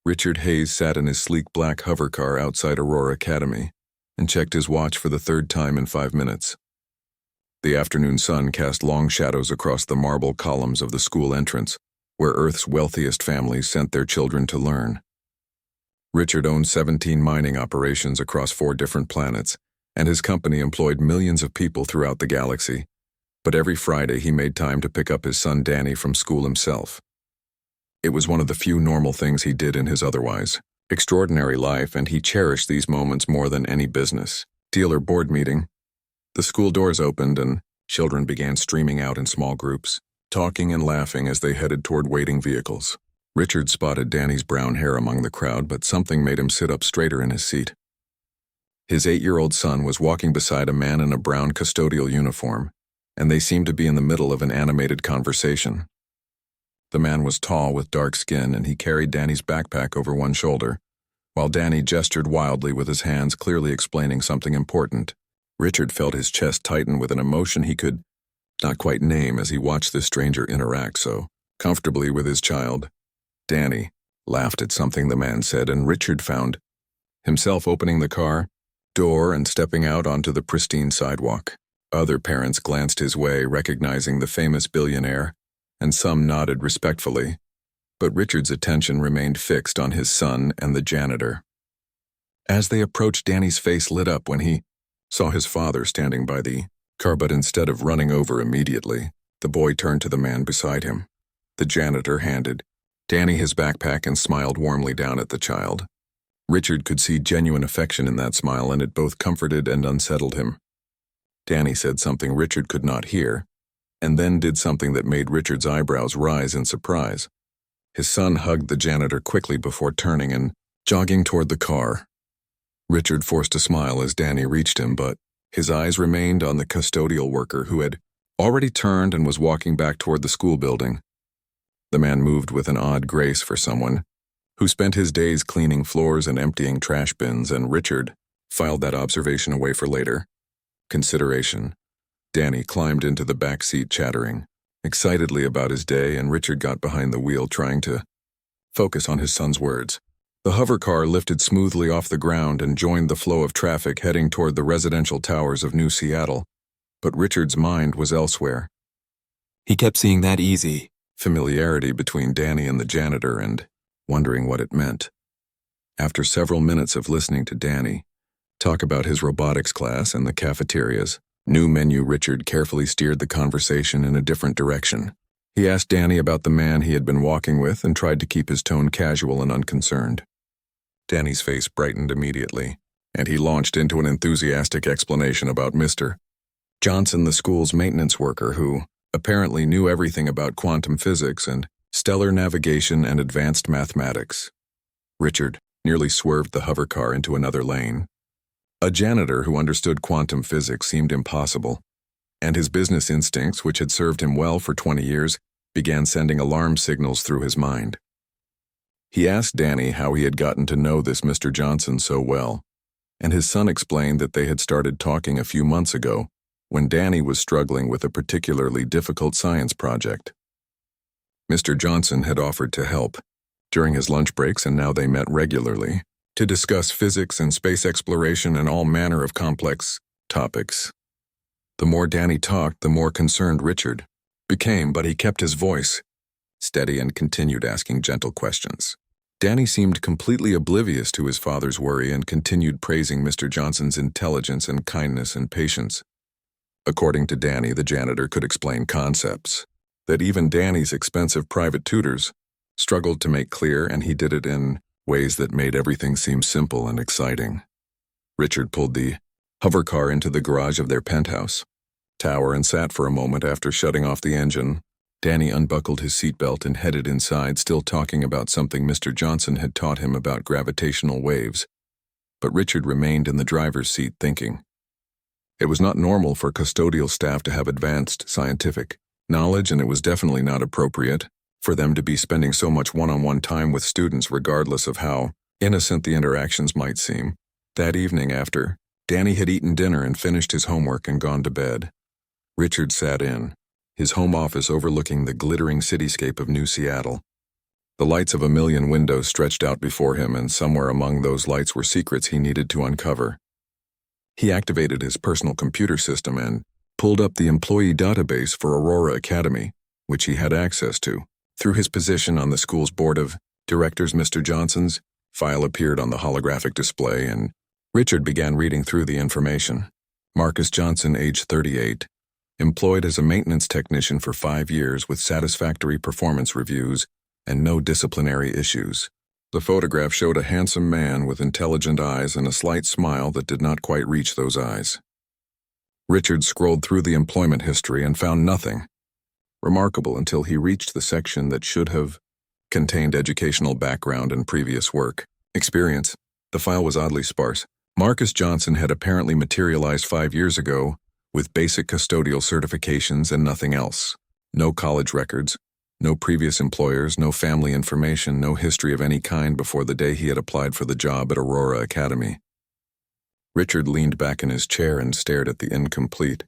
Richard Hayes sat in his sleek black hover car outside Aurora Academy and checked his watch for the third time in 5 minutes. The afternoon sun cast long shadows across the marble columns of the school entrance, where Earth's wealthiest families sent their children to learn. Richard owned 17 mining operations across 4 different planets, and his company employed millions of people throughout the galaxy. But every Friday he made time to pick up his son Danny from school himself. It was one of the few normal things he did in his otherwise extraordinary life, and he cherished these moments more than any business deal or board meeting. The school doors opened and children began streaming out in small groups, talking and laughing as they headed toward waiting vehicles. Richard spotted Danny's brown hair among the crowd, but something made him sit up straighter in his seat. His 8-year-old son was walking beside a man in a brown custodial uniform, and they seemed to be in the middle of an animated conversation. The man was tall with dark skin, and he carried Danny's backpack over one shoulder, while Danny gestured wildly with his hands, clearly explaining something important. Richard felt his chest tighten with an emotion he could not quite name as he watched this stranger interact so comfortably with his child. Danny laughed at something the man said, and Richard found himself opening the car door and stepping out onto the pristine sidewalk. Other parents glanced his way, recognizing the famous billionaire, and some nodded respectfully, but Richard's attention remained fixed on his son and the janitor. As they approached, Danny's face lit up when he saw his father standing by the car, but instead of running over immediately, the boy turned to the man beside him. The janitor handed Danny his backpack and smiled warmly down at the child. Richard could see genuine affection in that smile, and it both comforted and unsettled him. Danny said something Richard could not hear, and then did something that made Richard's eyebrows rise in surprise. His son hugged the janitor quickly before turning and jogging toward the car. Richard forced a smile as Danny reached him, but his eyes remained on the custodial worker who had already turned and was walking back toward the school building. The man moved with an odd grace for someone who spent his days cleaning floors and emptying trash bins, and Richard filed that observation away for later consideration. Danny climbed into the back seat chattering excitedly about his day, and Richard got behind the wheel trying to focus on his son's words. The hover car lifted smoothly off the ground and joined the flow of traffic heading toward the residential towers of New Seattle, but Richard's mind was elsewhere. He kept seeing that easy familiarity between Danny and the janitor and wondering what it meant. After several minutes of listening to Danny talk about his robotics class and the cafeteria's new menu, Richard carefully steered the conversation in a different direction. He asked Danny about the man he had been walking with and tried to keep his tone casual and unconcerned. Danny's face brightened immediately, and he launched into an enthusiastic explanation about Mr. Johnson, the school's maintenance worker who apparently knew everything about quantum physics and stellar navigation and advanced mathematics. Richard nearly swerved the hover car into another lane. A janitor who understood quantum physics seemed impossible, and his business instincts, which had served him well for 20 years, began sending alarm signals through his mind. He asked Danny how he had gotten to know this Mr. Johnson so well, and his son explained that they had started talking a few months ago when Danny was struggling with a particularly difficult science project. Mr. Johnson had offered to help during his lunch breaks, and now they met regularly to discuss physics and space exploration and all manner of complex topics. The more Danny talked, the more concerned Richard became, but he kept his voice steady and continued asking gentle questions. Danny seemed completely oblivious to his father's worry and continued praising Mr. Johnson's intelligence and kindness and patience. According to Danny, the janitor could explain concepts that even Danny's expensive private tutors struggled to make clear, and he did it in ways that made everything seem simple and exciting. Richard pulled the hover car into the garage of their penthouse tower and sat for a moment. After shutting off the engine, Danny unbuckled his seatbelt and headed inside, still talking about something Mr. Johnson had taught him about gravitational waves. But Richard remained in the driver's seat thinking. It was not normal for custodial staff to have advanced scientific knowledge, and it was definitely not appropriate for them to be spending so much one-on-one time with students, regardless of how innocent the interactions might seem. That evening, after Danny had eaten dinner and finished his homework and gone to bed, Richard sat in his home office overlooking the glittering cityscape of New Seattle. The lights of a million windows stretched out before him, and somewhere among those lights were secrets he needed to uncover. He activated his personal computer system and pulled up the employee database for Aurora Academy, which he had access to. Through his position on the school's board of directors, Mr. Johnson's file appeared on the holographic display, and Richard began reading through the information. Marcus Johnson, age 38, employed as a maintenance technician for 5 years with satisfactory performance reviews and no disciplinary issues. The photograph showed a handsome man with intelligent eyes and a slight smile that did not quite reach those eyes. Richard scrolled through the employment history and found nothing remarkable until he reached the section that should have contained educational background and previous work experience. The file was oddly sparse. Marcus Johnson had apparently materialized 5 years ago with basic custodial certifications and nothing else. No college records, no previous employers, no family information, no history of any kind before the day he had applied for the job at Aurora Academy. Richard leaned back in his chair and stared at the incomplete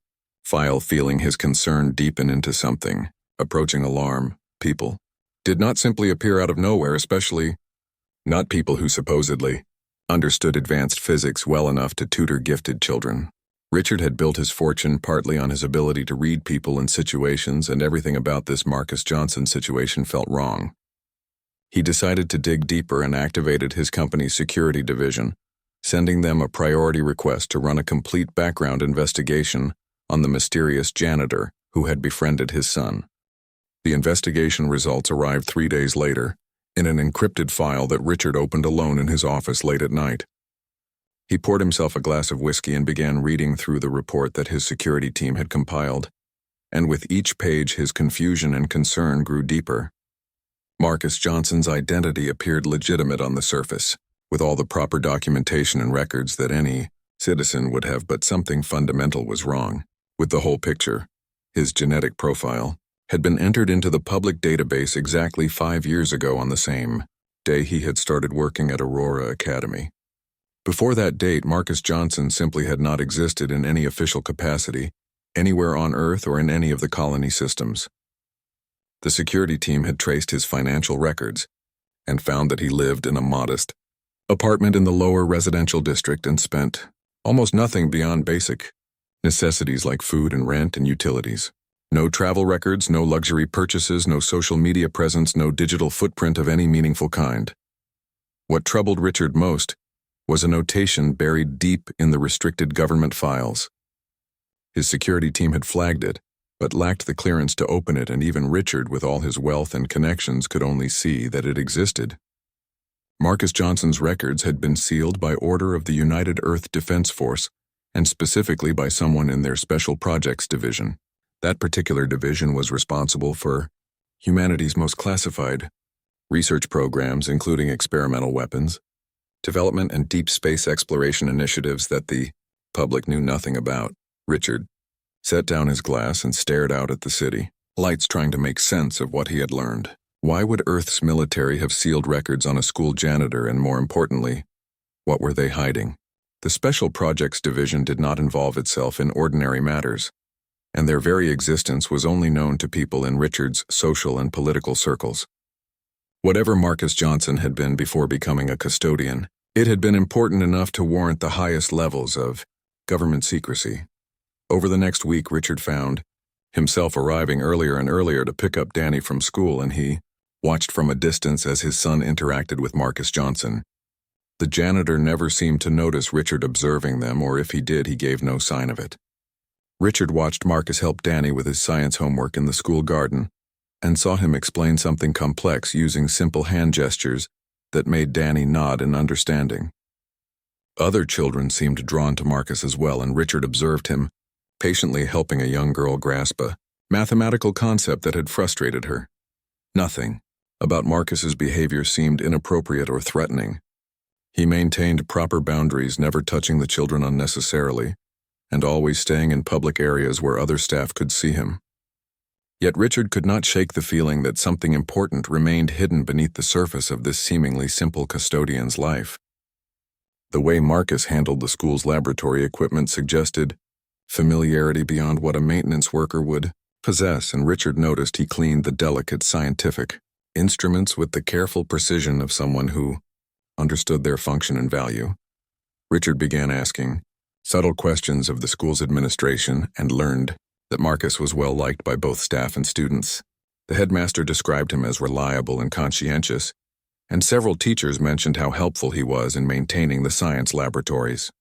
file, feeling his concern deepen into something approaching alarm. People did not simply appear out of nowhere, especially not people who supposedly understood advanced physics well enough to tutor gifted children. Richard had built his fortune partly on his ability to read people and situations, and everything about this Marcus Johnson situation felt wrong. He decided to dig deeper and activated his company's security division, sending them a priority request to run a complete background investigation on the mysterious janitor who had befriended his son. The investigation results arrived 3 days later in an encrypted file that Richard opened alone in his office late at night. He poured himself a glass of whiskey and began reading through the report that his security team had compiled, and with each page his confusion and concern grew deeper. Marcus Johnson's identity appeared legitimate on the surface, with all the proper documentation and records that any citizen would have, but something fundamental was wrong with the whole picture. His genetic profile had been entered into the public database exactly 5 years ago on the same day he had started working at Aurora Academy. Before that date, Marcus Johnson simply had not existed in any official capacity, anywhere on Earth or in any of the colony systems. The security team had traced his financial records and found that he lived in a modest apartment in the lower residential district and spent almost nothing beyond basic necessities like food and rent and utilities. No travel records, no luxury purchases, no social media presence, no digital footprint of any meaningful kind. What troubled Richard most was a notation buried deep in the restricted government files. His security team had flagged it, but lacked the clearance to open it, and even Richard, with all his wealth and connections, could only see that it existed. Marcus Johnson's records had been sealed by order of the United Earth Defense Force, and specifically by someone in their Special Projects Division. That particular division was responsible for humanity's most classified research programs, including experimental weapons, development, and deep space exploration initiatives that the public knew nothing about. Richard set down his glass and stared out at the city lights, trying to make sense of what he had learned. Why would Earth's military have sealed records on a school janitor, and more importantly, what were they hiding? The Special Projects Division did not involve itself in ordinary matters, and their very existence was only known to people in Richard's social and political circles. Whatever Marcus Johnson had been before becoming a custodian, it had been important enough to warrant the highest levels of government secrecy. Over the next week, Richard found himself arriving earlier and earlier to pick up Danny from school, and he watched from a distance as his son interacted with Marcus Johnson. The janitor never seemed to notice Richard observing them, or if he did, he gave no sign of it. Richard watched Marcus help Danny with his science homework in the school garden, and saw him explain something complex using simple hand gestures that made Danny nod in understanding. Other children seemed drawn to Marcus as well, and Richard observed him patiently helping a young girl grasp a mathematical concept that had frustrated her. Nothing about Marcus's behavior seemed inappropriate or threatening. He maintained proper boundaries, never touching the children unnecessarily, and always staying in public areas where other staff could see him. Yet Richard could not shake the feeling that something important remained hidden beneath the surface of this seemingly simple custodian's life. The way Marcus handled the school's laboratory equipment suggested familiarity beyond what a maintenance worker would possess, and Richard noticed he cleaned the delicate scientific instruments with the careful precision of someone who understood their function and value. Richard began asking subtle questions of the school's administration and learned that Marcus was well liked by both staff and students. The headmaster described him as reliable and conscientious, and several teachers mentioned how helpful he was in maintaining the science laboratories.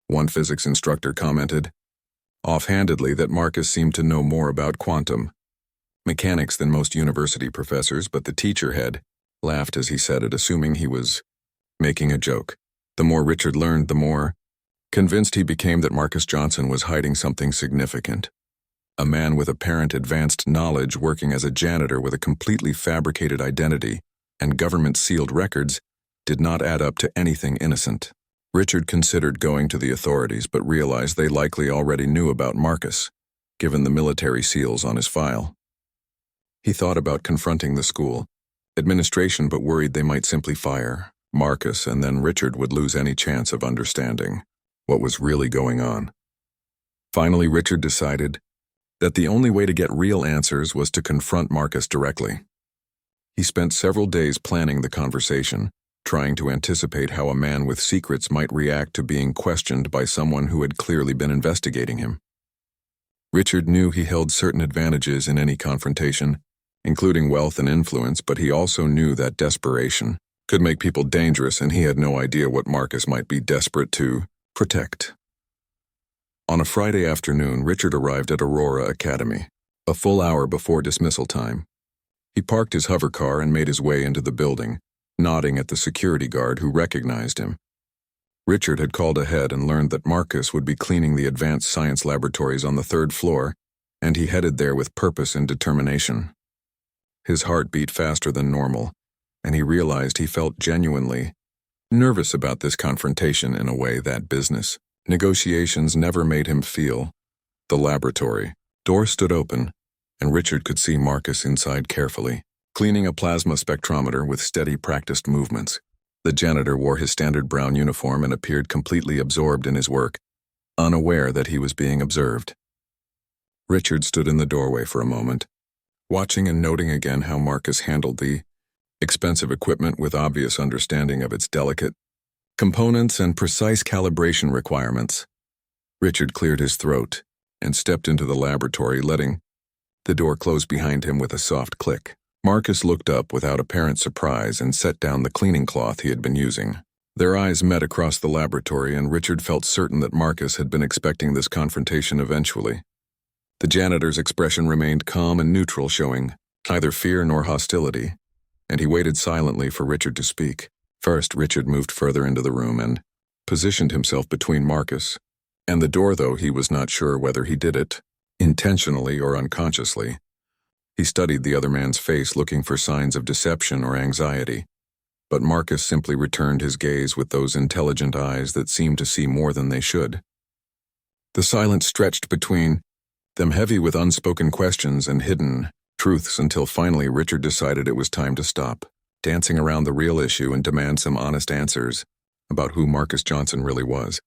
One physics instructor commented, offhandedly, that Marcus seemed to know more about quantum mechanics than most university professors, but the teacher had laughed as he said it, assuming he was making a joke. The more Richard learned, the more convinced he became that Marcus Johnson was hiding something significant. A man with apparent advanced knowledge working as a janitor with a completely fabricated identity and government-sealed records did not add up to anything innocent. Richard considered going to the authorities but realized they likely already knew about Marcus, given the military seals on his file. He thought about confronting the school administration but worried they might simply fire Marcus and then Richard would lose any chance of understanding what was really going on. Finally, Richard decided that the only way to get real answers was to confront Marcus directly. He spent several days planning the conversation, trying to anticipate how a man with secrets might react to being questioned by someone who had clearly been investigating him. Richard knew he held certain advantages in any confrontation, including wealth and influence, but he also knew that desperation could make people dangerous, and he had no idea what Marcus might be desperate to protect. On a Friday afternoon, Richard arrived at Aurora Academy, a full hour before dismissal time. He parked his hover car and made his way into the building, nodding at the security guard who recognized him. Richard had called ahead and learned that Marcus would be cleaning the advanced science laboratories on the 3rd floor, and he headed there with purpose and determination. His heart beat faster than normal, and he realized he felt genuinely nervous about this confrontation in a way that business negotiations never made him feel. The laboratory door stood open, and Richard could see Marcus inside carefully, cleaning a plasma spectrometer with steady, practiced movements. The janitor wore his standard brown uniform and appeared completely absorbed in his work, unaware that he was being observed. Richard stood in the doorway for a moment, watching and noting again how Marcus handled the expensive equipment with obvious understanding of its delicate components and precise calibration requirements. Richard cleared his throat and stepped into the laboratory, letting the door close behind him with a soft click. Marcus looked up without apparent surprise and set down the cleaning cloth he had been using. Their eyes met across the laboratory, and Richard felt certain that Marcus had been expecting this confrontation eventually. The janitor's expression remained calm and neutral, showing neither fear nor hostility, and he waited silently for Richard to speak. First, Richard moved further into the room and positioned himself between Marcus and the door, though he was not sure whether he did it intentionally or unconsciously. He studied the other man's face, looking for signs of deception or anxiety, but Marcus simply returned his gaze with those intelligent eyes that seemed to see more than they should. The silence stretched between them, heavy with unspoken questions and hidden truths, until finally Richard decided it was time to stop dancing around the real issue and demand some honest answers about who Marcus Johnson really was.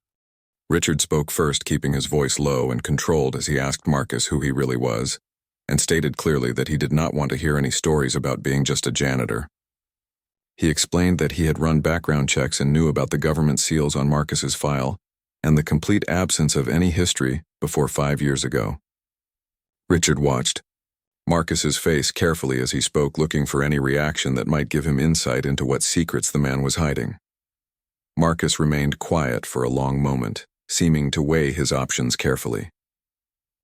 Richard spoke first, keeping his voice low and controlled as he asked Marcus who he really was, and stated clearly that he did not want to hear any stories about being just a janitor. He explained that he had run background checks and knew about the government seals on Marcus's file and the complete absence of any history before 5 years ago. Richard watched Marcus's face carefully as he spoke, looking for any reaction that might give him insight into what secrets the man was hiding. Marcus remained quiet for a long moment, seeming to weigh his options carefully.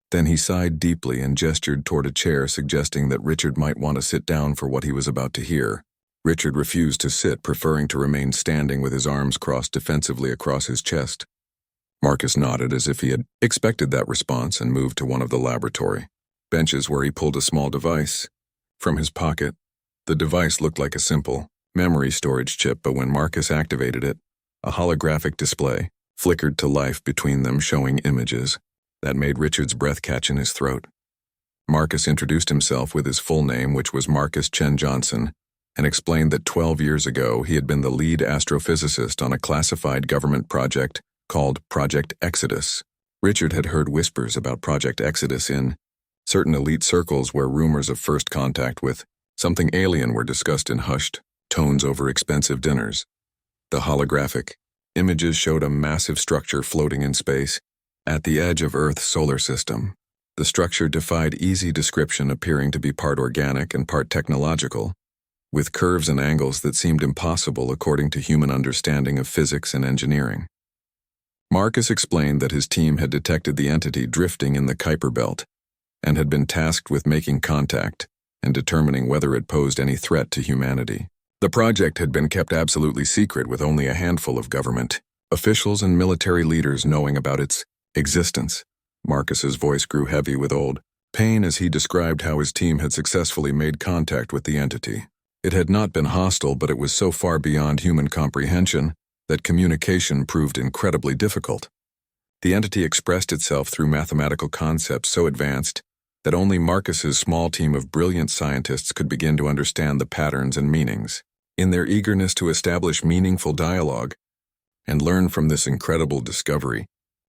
Then he sighed deeply and gestured toward a chair, suggesting that Richard might want to sit down for what he was about to hear. Richard refused to sit, preferring to remain standing with his arms crossed defensively across his chest. Marcus nodded as if he had expected that response and moved to one of the laboratory benches, where he pulled a small device from his pocket. The device looked like a simple memory storage chip, but when Marcus activated it, a holographic display flickered to life between them, showing images that made Richard's breath catch in his throat. Marcus introduced himself with his full name, which was Marcus Chen Johnson, and explained that 12 years ago he had been the lead astrophysicist on a classified government project called Project Exodus. Richard had heard whispers about Project Exodus in certain elite circles, where rumors of first contact with Something alien were discussed in hushed tones over expensive dinners. The holographic images showed a massive structure floating in space at the edge of Earth's solar system. The structure defied easy description, appearing to be part organic and part technological, with curves and angles that seemed impossible according to human understanding of physics and engineering. Marcus explained that his team had detected the entity drifting in the Kuiper Belt and had been tasked with making contact and determining whether it posed any threat to humanity. The project had been kept absolutely secret, with only a handful of government officials and military leaders knowing about its existence. Marcus's voice grew heavy with old pain as he described how his team had successfully made contact with the entity. It had not been hostile, but it was so far beyond human comprehension that communication proved incredibly difficult. The entity expressed itself through mathematical concepts so advanced that only Marcus's small team of brilliant scientists could begin to understand the patterns and meanings. In their eagerness to establish meaningful dialogue and learn from this incredible discovery,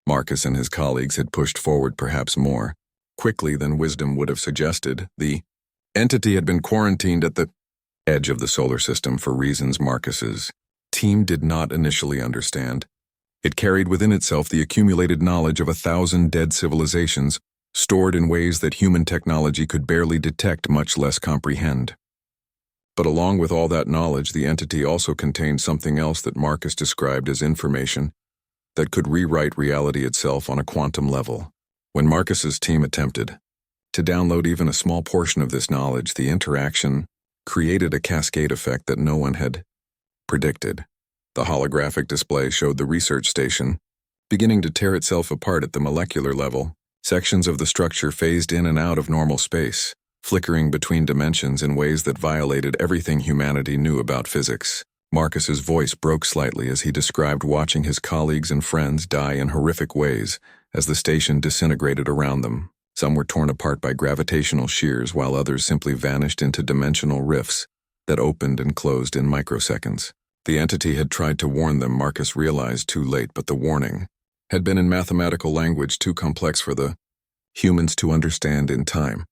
Marcus and his colleagues had pushed forward perhaps more quickly than wisdom would have suggested. The entity had been quarantined at the edge of the solar system for reasons Marcus's team did not initially understand. It carried within itself the accumulated knowledge of 1,000 dead civilizations, stored in ways that human technology could barely detect, much less comprehend. But along with all that knowledge, the entity also contained something else that Marcus described as information that could rewrite reality itself on a quantum level. When Marcus's team attempted to download even a small portion of this knowledge, the interaction created a cascade effect that no one had predicted. The holographic display showed the research station beginning to tear itself apart at the molecular level. Sections of the structure phased in and out of normal space, flickering between dimensions in ways that violated everything humanity knew about physics. Marcus's voice broke slightly as he described watching his colleagues and friends die in horrific ways as the station disintegrated around them. Some were torn apart by gravitational shears, while others simply vanished into dimensional rifts that opened and closed in microseconds. The entity had tried to warn them, Marcus realized too late, but the warning had been in mathematical language too complex for the humans to understand in time.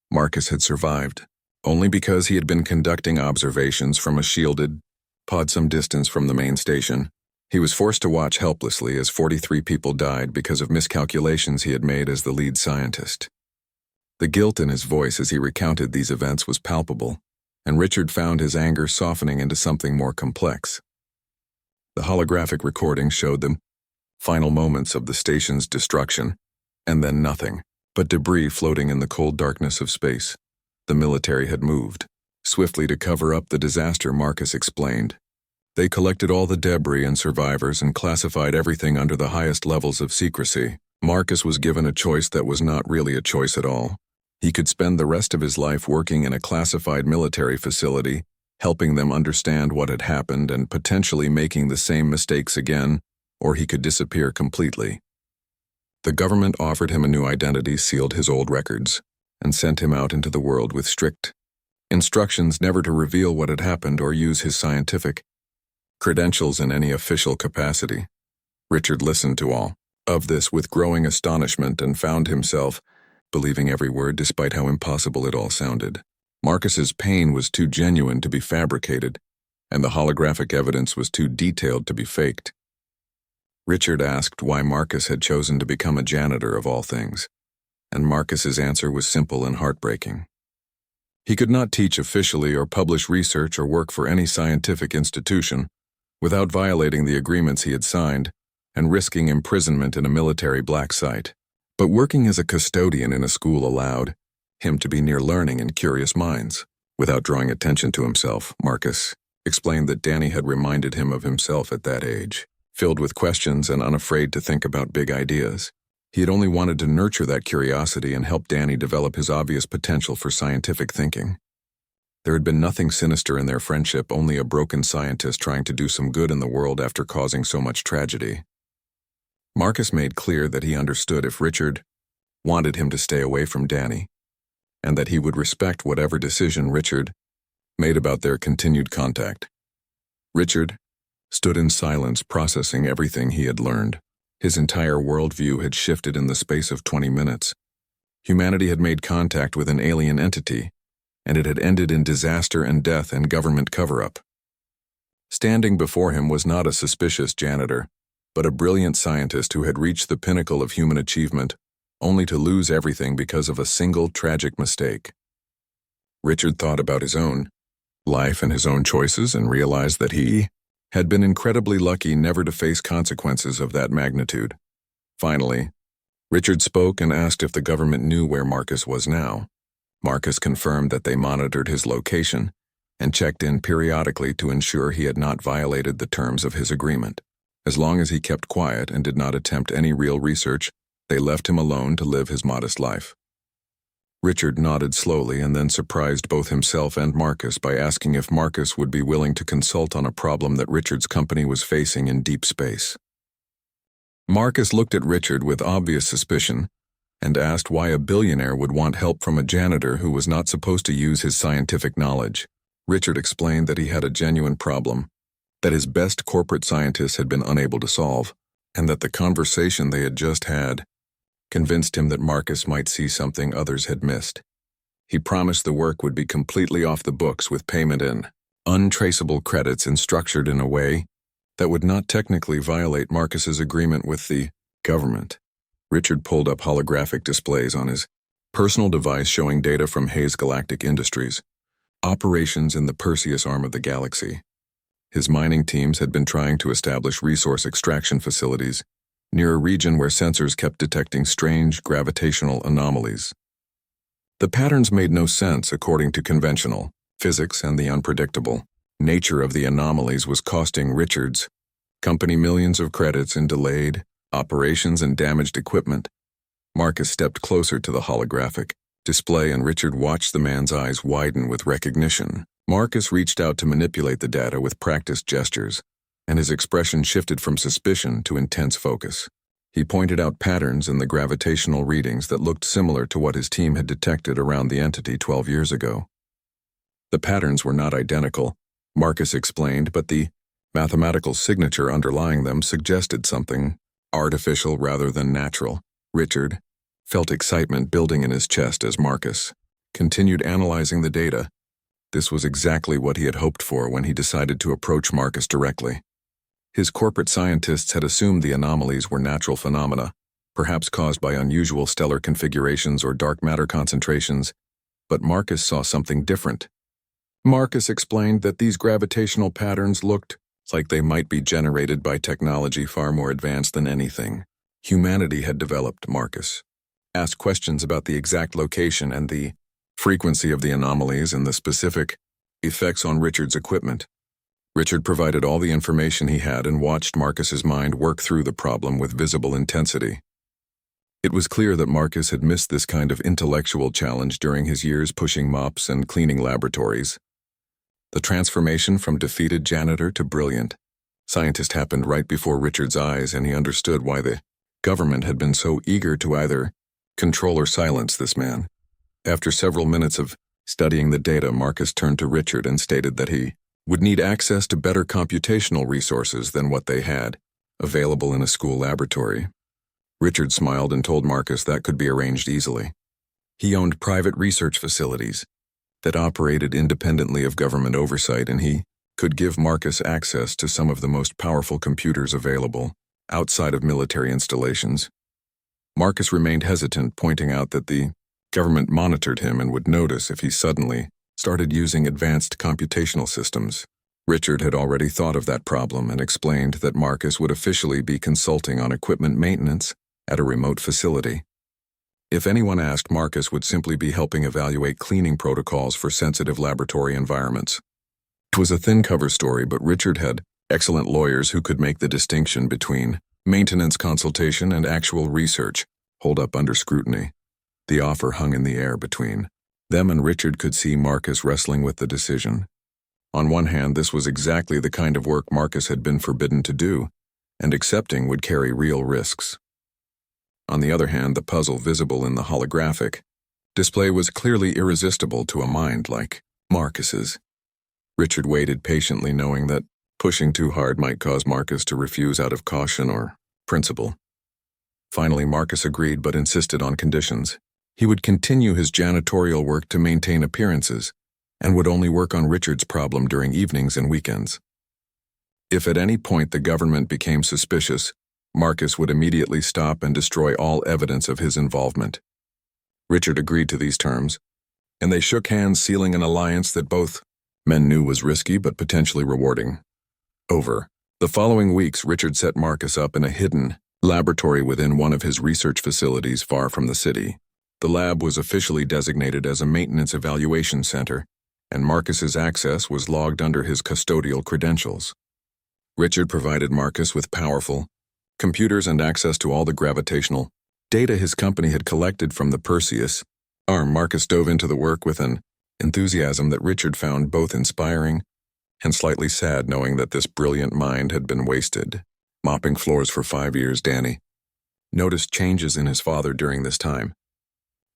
Marcus had survived only because he had been conducting observations from a shielded pod some distance from the main station. He was forced to watch helplessly as 43 people died because of miscalculations he had made as the lead scientist. The guilt in his voice as he recounted these events was palpable, and Richard found his anger softening into something more complex. The holographic recording showed them final moments of the station's destruction, and then nothing but debris floating in the cold darkness of space. The military had moved swiftly to cover up the disaster, Marcus explained. They collected all the debris and survivors and classified everything under the highest levels of secrecy. Marcus was given a choice that was not really a choice at all. He could spend the rest of his life working in a classified military facility, helping them understand what had happened and potentially making the same mistakes again, or he could disappear completely. The government offered him a new identity, sealed his old records, and sent him out into the world with strict instructions never to reveal what had happened or use his scientific credentials in any official capacity. Richard listened to all of this with growing astonishment and found himself believing every word despite how impossible it all sounded. Marcus's pain was too genuine to be fabricated, and the holographic evidence was too detailed to be faked. Richard asked why Marcus had chosen to become a janitor of all things, and Marcus's answer was simple and heartbreaking. He could not teach officially or publish research or work for any scientific institution without violating the agreements he had signed and risking imprisonment in a military black site. But working as a custodian in a school allowed him to be near learning and curious minds. Without drawing attention to himself, Marcus explained that Danny had reminded him of himself at that age, filled with questions and unafraid to think about big ideas. He had only wanted to nurture that curiosity and help Danny develop his obvious potential for scientific thinking. There had been nothing sinister in their friendship, only a broken scientist trying to do some good in the world after causing so much tragedy. Marcus made clear that he understood if Richard wanted him to stay away from Danny, and that he would respect whatever decision Richard made about their continued contact. Richard stood in silence, processing everything he had learned. His entire worldview had shifted in the space of 20 minutes. Humanity had made contact with an alien entity, and it had ended in disaster and death and government cover-up. Standing before him was not a suspicious janitor, but a brilliant scientist who had reached the pinnacle of human achievement, only to lose everything because of a single tragic mistake. Richard thought about his own life and his own choices and realized that he had been incredibly lucky never to face consequences of that magnitude. Finally, Richard spoke and asked if the government knew where Marcus was now. Marcus confirmed that they monitored his location and checked in periodically to ensure he had not violated the terms of his agreement. As long as he kept quiet and did not attempt any real research, they left him alone to live his modest life. Richard nodded slowly and then surprised both himself and Marcus by asking if Marcus would be willing to consult on a problem that Richard's company was facing in deep space. Marcus looked at Richard with obvious suspicion and asked why a billionaire would want help from a janitor who was not supposed to use his scientific knowledge. Richard explained that he had a genuine problem that his best corporate scientists had been unable to solve, and that the conversation they had just had convinced him that Marcus might see something others had missed. He promised the work would be completely off the books with payment in untraceable credits and structured in a way that would not technically violate Marcus's agreement with the government. Richard pulled up holographic displays on his personal device showing data from Hayes Galactic Industries, operations in the Perseus arm of the galaxy. His mining teams had been trying to establish resource extraction facilities near a region where sensors kept detecting strange gravitational anomalies. The patterns made no sense according to conventional physics, and the unpredictable nature of the anomalies was costing Richard's company millions of credits in delayed operations and damaged equipment. Marcus stepped closer to the holographic display and Richard watched the man's eyes widen with recognition. Marcus reached out to manipulate the data with practiced gestures, and his expression shifted from suspicion to intense focus. He pointed out patterns in the gravitational readings that looked similar to what his team had detected around the entity 12 years ago. The patterns were not identical, Marcus explained, but the mathematical signature underlying them suggested something artificial rather than natural. Richard felt excitement building in his chest as Marcus continued analyzing the data. This was exactly what he had hoped for when he decided to approach Marcus directly. His corporate scientists had assumed the anomalies were natural phenomena, perhaps caused by unusual stellar configurations or dark matter concentrations, but Marcus saw something different. Marcus explained that these gravitational patterns looked like they might be generated by technology far more advanced than anything humanity had developed. Marcus asked questions about the exact location and the frequency of the anomalies and the specific effects on Richard's equipment. Richard provided all the information he had and watched Marcus's mind work through the problem with visible intensity. It was clear that Marcus had missed this kind of intellectual challenge during his years pushing mops and cleaning laboratories. The transformation from defeated janitor to brilliant scientist happened right before Richard's eyes, and he understood why the government had been so eager to either control or silence this man. After several minutes of studying the data, Marcus turned to Richard and stated that he would need access to better computational resources than what they had available in a school laboratory. Richard smiled and told Marcus that could be arranged easily. He owned private research facilities that operated independently of government oversight, and he could give Marcus access to some of the most powerful computers available outside of military installations. Marcus remained hesitant, pointing out that the government monitored him and would notice if he suddenly started using advanced computational systems. Richard had already thought of that problem and explained that Marcus would officially be consulting on equipment maintenance at a remote facility. If anyone asked, Marcus would simply be helping evaluate cleaning protocols for sensitive laboratory environments. It was a thin cover story, but Richard had excellent lawyers who could make the distinction between maintenance consultation and actual research hold up under scrutiny. The offer hung in the air between them, and Richard could see Marcus wrestling with the decision. On one hand, this was exactly the kind of work Marcus had been forbidden to do, and accepting would carry real risks. On the other hand, the puzzle visible in the holographic display was clearly irresistible to a mind like Marcus's. Richard waited patiently, knowing that pushing too hard might cause Marcus to refuse out of caution or principle. Finally, Marcus agreed but insisted on conditions. He would continue his janitorial work to maintain appearances, and would only work on Richard's problem during evenings and weekends. If at any point the government became suspicious, Marcus would immediately stop and destroy all evidence of his involvement. Richard agreed to these terms, and they shook hands, sealing an alliance that both men knew was risky but potentially rewarding. Over the following weeks, Richard set Marcus up in a hidden laboratory within one of his research facilities far from the city. The lab was officially designated as a maintenance evaluation center, and Marcus's access was logged under his custodial credentials. Richard provided Marcus with powerful computers and access to all the gravitational data his company had collected from the Perseus arm. Marcus dove into the work with an enthusiasm that Richard found both inspiring and slightly sad, knowing that this brilliant mind had been wasted. Mopping floors for 5 years, Danny noticed changes in his father during this time.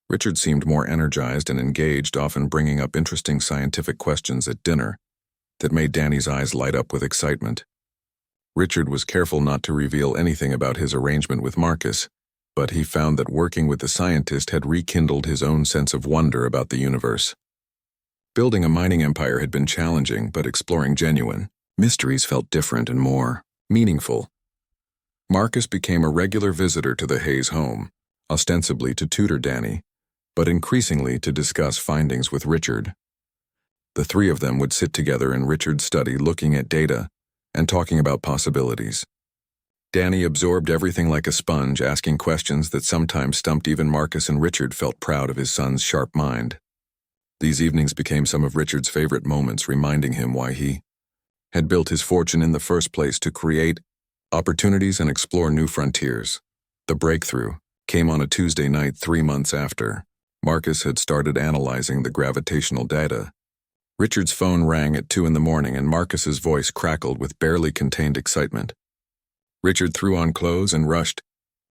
Richard seemed more energized and engaged, often bringing up interesting scientific questions at dinner that made Danny's eyes light up with excitement. Richard was careful not to reveal anything about his arrangement with Marcus, but he found that working with the scientist had rekindled his own sense of wonder about the universe. Building a mining empire had been challenging, but exploring genuine mysteries felt different and more meaningful. Marcus became a regular visitor to the Hayes home, ostensibly to tutor Danny, but increasingly to discuss findings with Richard. The three of them would sit together in Richard's study, looking at data and talking about possibilities. Danny absorbed everything like a sponge, asking questions that sometimes stumped even Marcus, and Richard felt proud of his son's sharp mind. These evenings became some of Richard's favorite moments, reminding him why he had built his fortune in the first place: to create opportunities and explore new frontiers. The breakthrough came on a Tuesday night 3 months after Marcus had started analyzing the gravitational data. Richard's phone rang at 2 a.m, and Marcus's voice crackled with barely contained excitement. Richard threw on clothes and rushed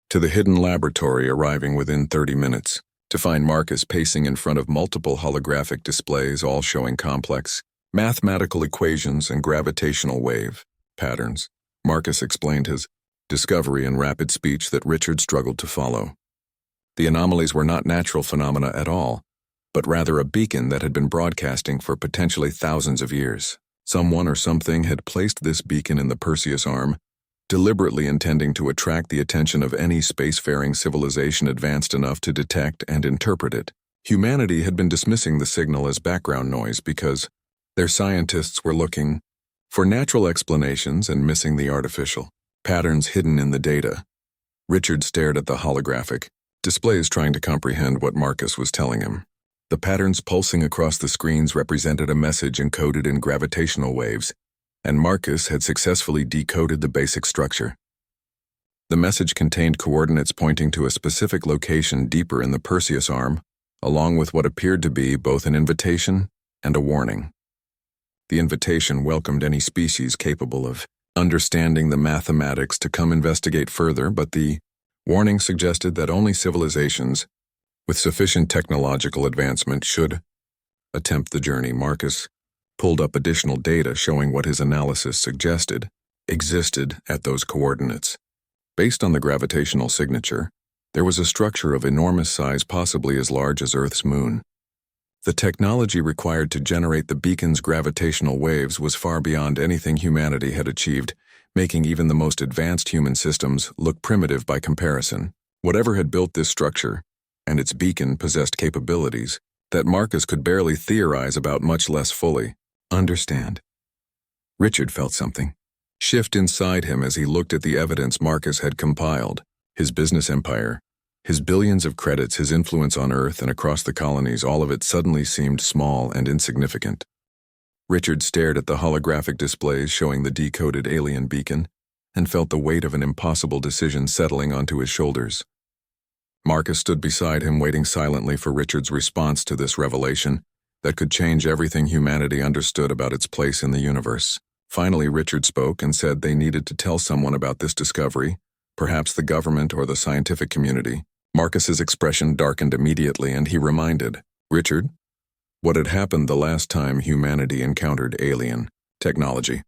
to the hidden laboratory, arriving within 30 minutes, to find Marcus pacing in front of multiple holographic displays, all showing complex mathematical equations and gravitational wave patterns. Marcus explained his discovery in rapid speech that Richard struggled to follow. The anomalies were not natural phenomena at all, but rather a beacon that had been broadcasting for potentially thousands of years. Someone or something had placed this beacon in the Perseus arm, deliberately intending to attract the attention of any spacefaring civilization advanced enough to detect and interpret it. Humanity had been dismissing the signal as background noise because their scientists were looking for natural explanations and missing the artificial patterns hidden in the data. Richard stared at the holographic displays, trying to comprehend what Marcus was telling him. The patterns pulsing across the screens represented a message encoded in gravitational waves, and Marcus had successfully decoded the basic structure. The message contained coordinates pointing to a specific location deeper in the Perseus arm, along with what appeared to be both an invitation and a warning. The invitation welcomed any species capable of understanding the mathematics to come investigate further, but the warning suggested that only civilizations with sufficient technological advancement should attempt the journey. Marcus pulled up additional data showing what his analysis suggested existed at those coordinates. Based on the gravitational signature, there was a structure of enormous size, possibly as large as Earth's moon. The technology required to generate the beacon's gravitational waves was far beyond anything humanity had achieved, making even the most advanced human systems look primitive by comparison. Whatever had built this structure and its beacon possessed capabilities that Marcus could barely theorize about, much less fully understand. Richard felt something shift inside him as he looked at the evidence Marcus had compiled. His business empire, his billions of credits, his influence on Earth and across the colonies, all of it suddenly seemed small and insignificant. Richard stared at the holographic displays showing the decoded alien beacon and felt the weight of an impossible decision settling onto his shoulders. Marcus stood beside him, waiting silently for Richard's response to this revelation that could change everything humanity understood about its place in the universe. Finally, Richard spoke and said they needed to tell someone about this discovery, perhaps the government or the scientific community. Marcus's expression darkened immediately, and he reminded Richard what had happened the last time humanity encountered alien technology.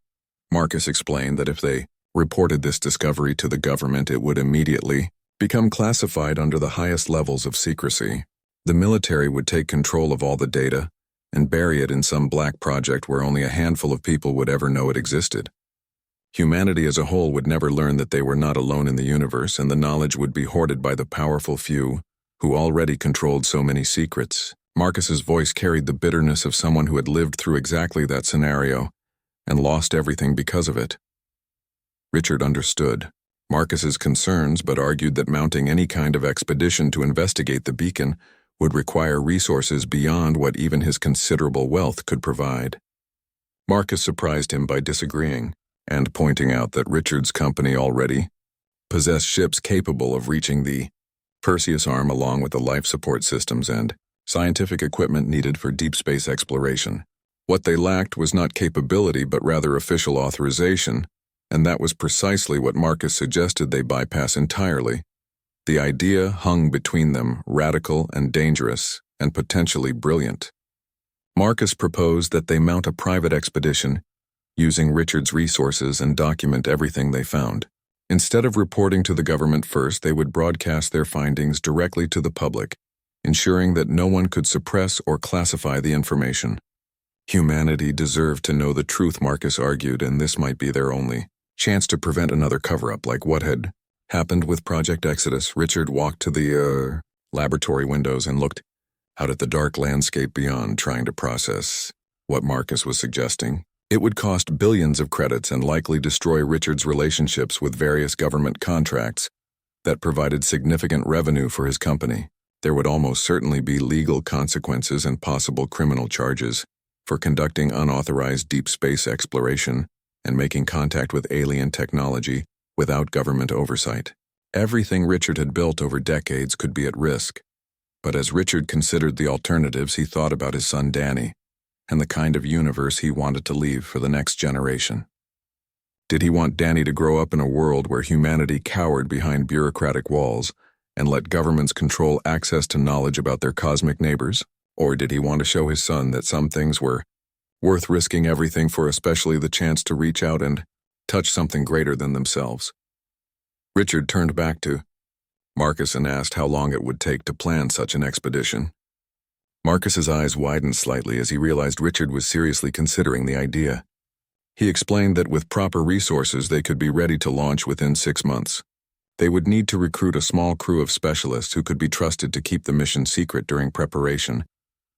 Marcus explained that if they reported this discovery to the government, it would immediately become classified under the highest levels of secrecy. The military would take control of all the data and bury it in some black project where only a handful of people would ever know it existed. Humanity as a whole would never learn that they were not alone in the universe, and the knowledge would be hoarded by the powerful few who already controlled so many secrets. Marcus's voice carried the bitterness of someone who had lived through exactly that scenario and lost everything because of it. Richard understood Marcus's concerns, but argued that mounting any kind of expedition to investigate the beacon would require resources beyond what even his considerable wealth could provide. Marcus surprised him by disagreeing and pointing out that Richard's company already possessed ships capable of reaching the Perseus arm, along with the life support systems and scientific equipment needed for deep space exploration. What they lacked was not capability but rather official authorization, and that was precisely what Marcus suggested they bypass entirely. The idea hung between them, radical and dangerous, and potentially brilliant. Marcus proposed that they mount a private expedition using Richard's resources and document everything they found. Instead of reporting to the government first, they would broadcast their findings directly to the public, ensuring that no one could suppress or classify the information. Humanity deserved to know the truth, Marcus argued, and this might be their only chance to prevent another cover-up like what had happened with Project Exodus. Richard walked to the laboratory windows and looked out at the dark landscape beyond, trying to process what Marcus was suggesting. It would cost billions of credits and likely destroy Richard's relationships with various government contracts that provided significant revenue for his company. There would almost certainly be legal consequences and possible criminal charges for conducting unauthorized deep space exploration and making contact with alien technology without government oversight. Everything Richard had built over decades could be at risk. But as Richard considered the alternatives, he thought about his son Danny and the kind of universe he wanted to leave for the next generation. Did he want Danny to grow up in a world where humanity cowered behind bureaucratic walls and let governments control access to knowledge about their cosmic neighbors? Or did he want to show his son that some things were worth risking everything for, especially the chance to reach out and touch something greater than themselves? Richard turned back to Marcus and asked how long it would take to plan such an expedition. Marcus's eyes widened slightly as he realized Richard was seriously considering the idea. He explained that with proper resources they could be ready to launch within 6 months. They would need to recruit a small crew of specialists who could be trusted to keep the mission secret during preparation,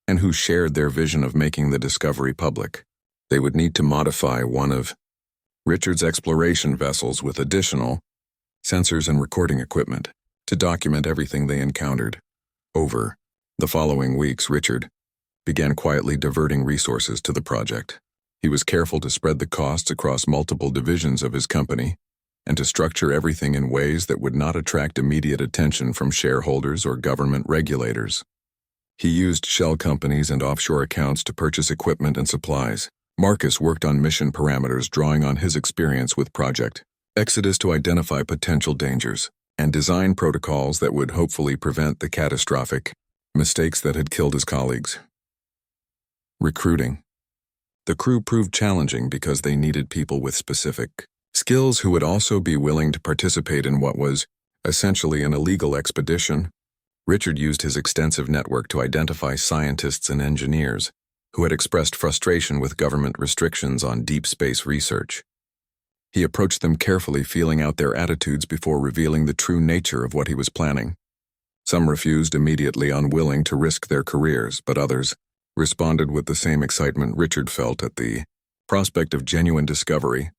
and who shared their vision of making the discovery public. They would need to modify one of Richard's exploration vessels with additional sensors and recording equipment to document everything they encountered. Over the following weeks, Richard began quietly diverting resources to the project. He was careful to spread the costs across multiple divisions of his company and to structure everything in ways that would not attract immediate attention from shareholders or government regulators. He used shell companies and offshore accounts to purchase equipment and supplies. Marcus worked on mission parameters, drawing on his experience with Project Exodus to identify potential dangers and design protocols that would hopefully prevent the catastrophic mistakes that had killed his colleagues. Recruiting. The crew proved challenging because they needed people with specific skills who would also be willing to participate in what was essentially an illegal expedition. Richard used his extensive network to identify scientists and engineers who had expressed frustration with government restrictions on deep space research. He approached them carefully, feeling out their attitudes before revealing the true nature of what he was planning. Some refused immediately, unwilling to risk their careers, but others responded with the same excitement Richard felt at the prospect of genuine discovery.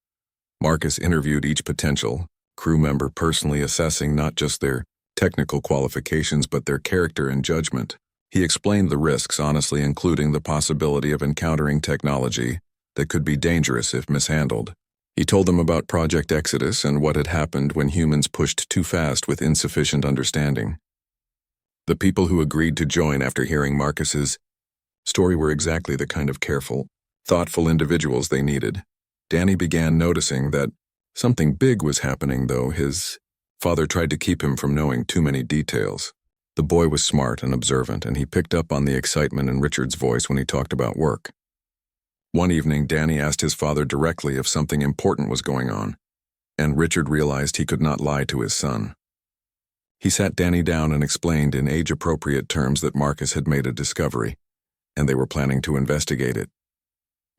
Marcus interviewed each potential crew member, personally assessing not just their technical qualifications but their character and judgment. He explained the risks honestly, including the possibility of encountering technology that could be dangerous if mishandled. He told them about Project Exodus and what had happened when humans pushed too fast with insufficient understanding. The people who agreed to join after hearing Marcus's story were exactly the kind of careful, thoughtful individuals they needed. Danny began noticing that something big was happening, though his father tried to keep him from knowing too many details. The boy was smart and observant, and he picked up on the excitement in Richard's voice when he talked about work. One evening, Danny asked his father directly if something important was going on, and Richard realized he could not lie to his son. He sat Danny down and explained in age-appropriate terms that Marcus had made a discovery, and they were planning to investigate it.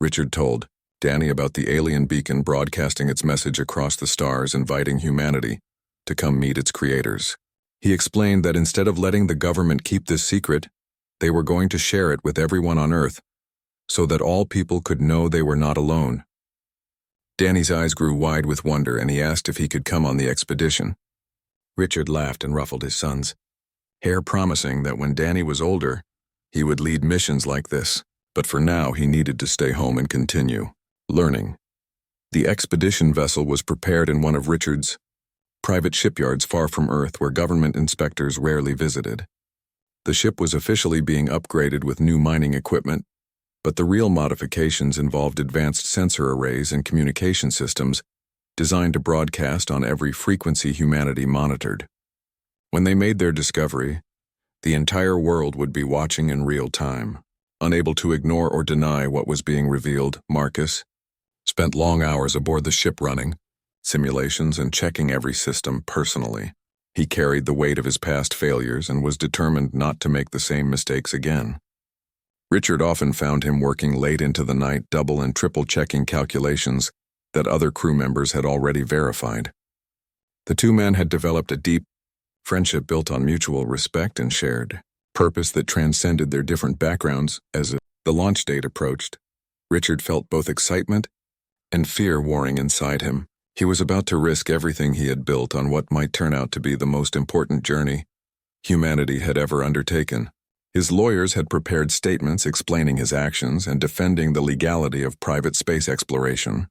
Richard told Danny about the alien beacon broadcasting its message across the stars, inviting humanity to come meet its creators. He explained that instead of letting the government keep this secret, they were going to share it with everyone on Earth so that all people could know they were not alone. Danny's eyes grew wide with wonder, and he asked if he could come on the expedition. Richard laughed and ruffled his son's hair, promising that when Danny was older, he would lead missions like this, but for now he needed to stay home and continue learning. The expedition vessel was prepared in one of Richard's private shipyards far from Earth, where government inspectors rarely visited. The ship was officially being upgraded with new mining equipment, but the real modifications involved advanced sensor arrays and communication systems designed to broadcast on every frequency humanity monitored. When they made their discovery, the entire world would be watching in real time. Unable to ignore or deny what was being revealed, Marcus spent long hours aboard the ship running simulations and checking every system personally. He carried the weight of his past failures and was determined not to make the same mistakes again. Richard often found him working late into the night, double and triple checking calculations that other crew members had already verified. The two men had developed a deep friendship built on mutual respect and shared purpose that transcended their different backgrounds. As the launch date approached, Richard felt both excitement and fear warring inside him. He was about to risk everything he had built on what might turn out to be the most important journey humanity had ever undertaken. His lawyers had prepared statements explaining his actions and defending the legality of private space exploration.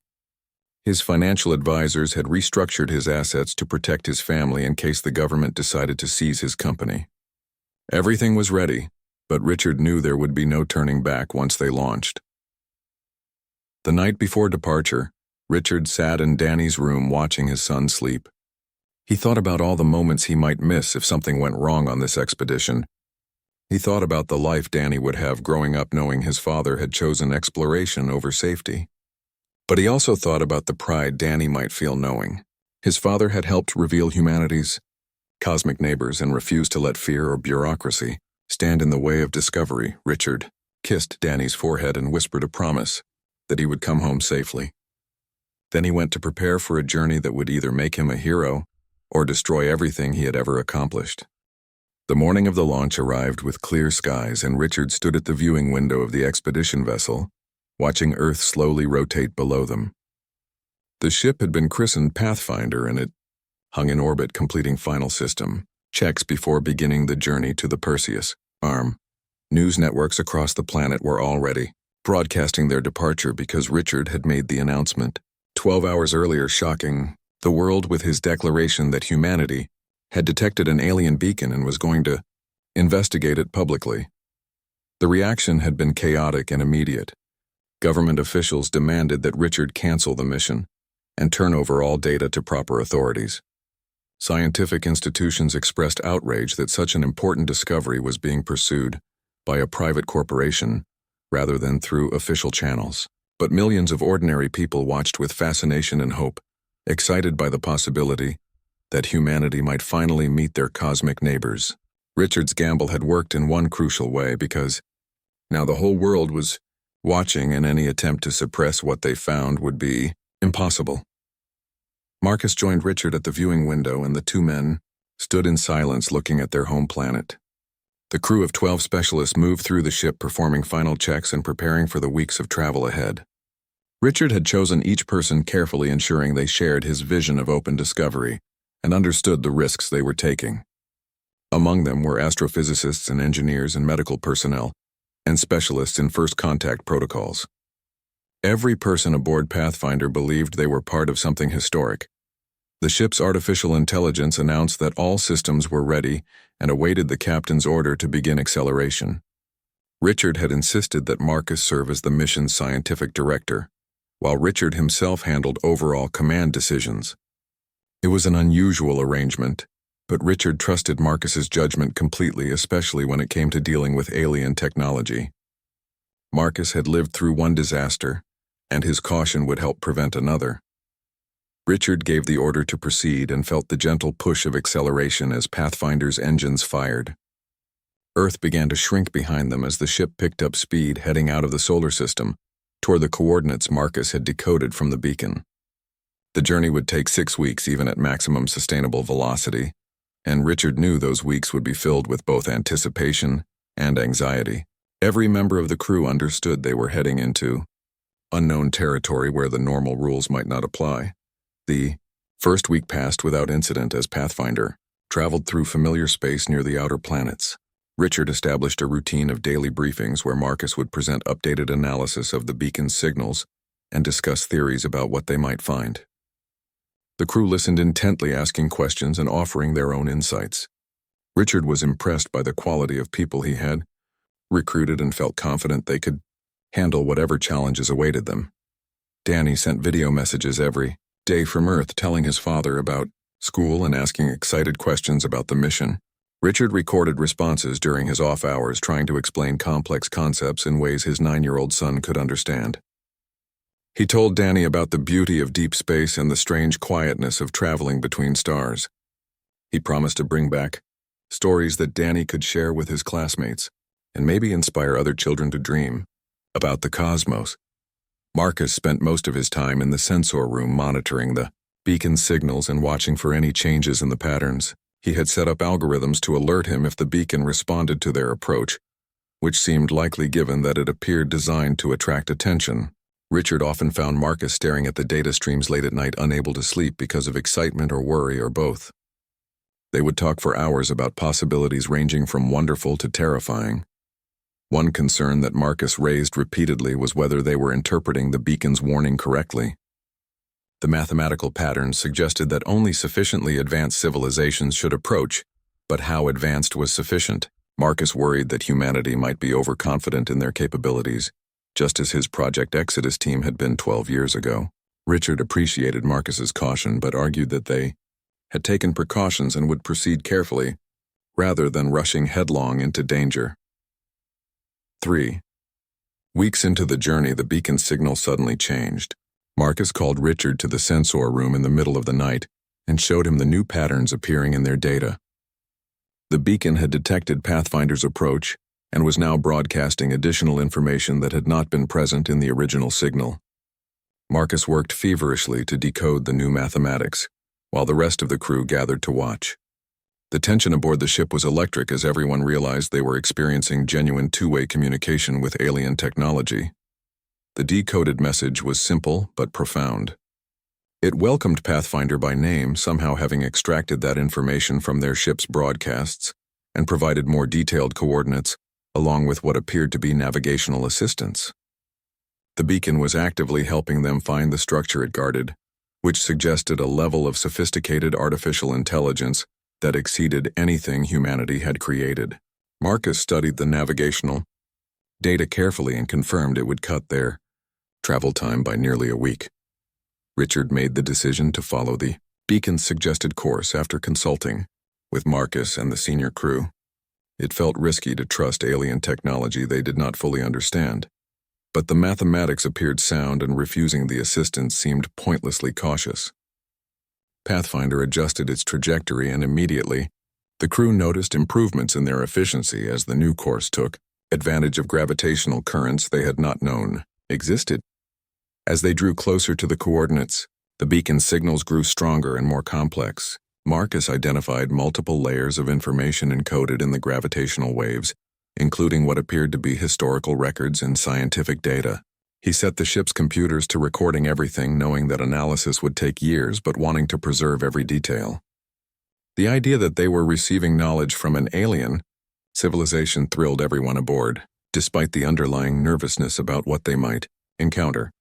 His financial advisors had restructured his assets to protect his family in case the government decided to seize his company. Everything was ready, but Richard knew there would be no turning back once they launched. The night before departure, Richard sat in Danny's room watching his son sleep. He thought about all the moments he might miss if something went wrong on this expedition. He thought about the life Danny would have growing up knowing his father had chosen exploration over safety. But he also thought about the pride Danny might feel knowing his father had helped reveal humanity's cosmic neighbors and refused to let fear or bureaucracy stand in the way of discovery. Richard kissed Danny's forehead and whispered a promise that he would come home safely. Then he went to prepare for a journey that would either make him a hero or destroy everything he had ever accomplished. The morning of the launch arrived with clear skies, and Richard stood at the viewing window of the expedition vessel, watching Earth slowly rotate below them. The ship had been christened Pathfinder, and it hung in orbit completing final system checks before beginning the journey to the Perseus arm. News networks across the planet were already broadcasting their departure because Richard had made the announcement 12 hours earlier, shocking the world with his declaration that humanity had detected an alien beacon and was going to investigate it publicly. The reaction had been chaotic and immediate. Government officials demanded that Richard cancel the mission and turn over all data to proper authorities. Scientific institutions expressed outrage that such an important discovery was being pursued by a private corporation rather than through official channels. But millions of ordinary people watched with fascination and hope, excited by the possibility that humanity might finally meet their cosmic neighbors. Richard's gamble had worked in one crucial way, because now the whole world was watching, and any attempt to suppress what they found would be impossible. Marcus joined Richard at the viewing window, and the two men stood in silence looking at their home planet. The crew of 12 specialists moved through the ship, performing final checks and preparing for the weeks of travel ahead. Richard had chosen each person carefully, ensuring they shared his vision of open discovery and understood the risks they were taking. Among them were astrophysicists and engineers and medical personnel, and specialists in first contact protocols. Every person aboard Pathfinder believed they were part of something historic. The ship's artificial intelligence announced that all systems were ready and awaited the captain's order to begin acceleration. Richard had insisted that Marcus serve as the mission's scientific director, while Richard himself handled overall command decisions. It was an unusual arrangement, but Richard trusted Marcus's judgment completely, especially when it came to dealing with alien technology. Marcus had lived through one disaster, and his caution would help prevent another. Richard gave the order to proceed and felt the gentle push of acceleration as Pathfinder's engines fired. Earth began to shrink behind them as the ship picked up speed, heading out of the solar system, toward the coordinates Marcus had decoded from the beacon. The journey would take 6 weeks even at maximum sustainable velocity, and Richard knew those weeks would be filled with both anticipation and anxiety. Every member of the crew understood they were heading into unknown territory where the normal rules might not apply. The first week passed without incident as Pathfinder traveled through familiar space near the outer planets. Richard established a routine of daily briefings where Marcus would present updated analysis of the beacon's signals and discuss theories about what they might find. The crew listened intently, asking questions and offering their own insights. Richard was impressed by the quality of people he had recruited and felt confident they could handle whatever challenges awaited them. Danny sent video messages every day from Earth telling his father about school and asking excited questions about the mission. Richard recorded responses during his off hours, trying to explain complex concepts in ways his 9-year-old son could understand. He told Danny about the beauty of deep space and the strange quietness of traveling between stars. He promised to bring back stories that Danny could share with his classmates and maybe inspire other children to dream about the cosmos. Marcus spent most of his time in the sensor room monitoring the beacon signals and watching for any changes in the patterns. He had set up algorithms to alert him if the beacon responded to their approach, which seemed likely given that it appeared designed to attract attention. Richard often found Marcus staring at the data streams late at night, unable to sleep because of excitement or worry or both. They would talk for hours about possibilities ranging from wonderful to terrifying. One concern that Marcus raised repeatedly was whether they were interpreting the beacon's warning correctly. The mathematical patterns suggested that only sufficiently advanced civilizations should approach, but how advanced was sufficient? Marcus worried that humanity might be overconfident in their capabilities, just as his Project Exodus team had been 12 years ago. Richard appreciated Marcus's caution but argued that they had taken precautions and would proceed carefully, rather than rushing headlong into danger. 3 weeks into the journey, the beacon signal suddenly changed. Marcus called Richard to the sensor room in the middle of the night and showed him the new patterns appearing in their data. The beacon had detected Pathfinder's approach and was now broadcasting additional information that had not been present in the original signal. Marcus worked feverishly to decode the new mathematics, while the rest of the crew gathered to watch. The tension aboard the ship was electric as everyone realized they were experiencing genuine two-way communication with alien technology. The decoded message was simple but profound. It welcomed Pathfinder by name, somehow having extracted that information from their ship's broadcasts, and provided more detailed coordinates, along with what appeared to be navigational assistance. The beacon was actively helping them find the structure it guarded, which suggested a level of sophisticated artificial intelligence that exceeded anything humanity had created. Marcus studied the navigational data carefully and confirmed it would cut their travel time by nearly a week. Richard made the decision to follow the beacon's suggested course after consulting with Marcus and the senior crew. It felt risky to trust alien technology they did not fully understand, but the mathematics appeared sound and refusing the assistance seemed pointlessly cautious. Pathfinder adjusted its trajectory and immediately, the crew noticed improvements in their efficiency as the new course took advantage of gravitational currents they had not known existed. As they drew closer to the coordinates, the beacon's signals grew stronger and more complex. Marcus identified multiple layers of information encoded in the gravitational waves, including what appeared to be historical records and scientific data. He set the ship's computers to recording everything, knowing that analysis would take years but wanting to preserve every detail. The idea that they were receiving knowledge from an alien civilization thrilled everyone aboard, despite the underlying nervousness about what they might encounter.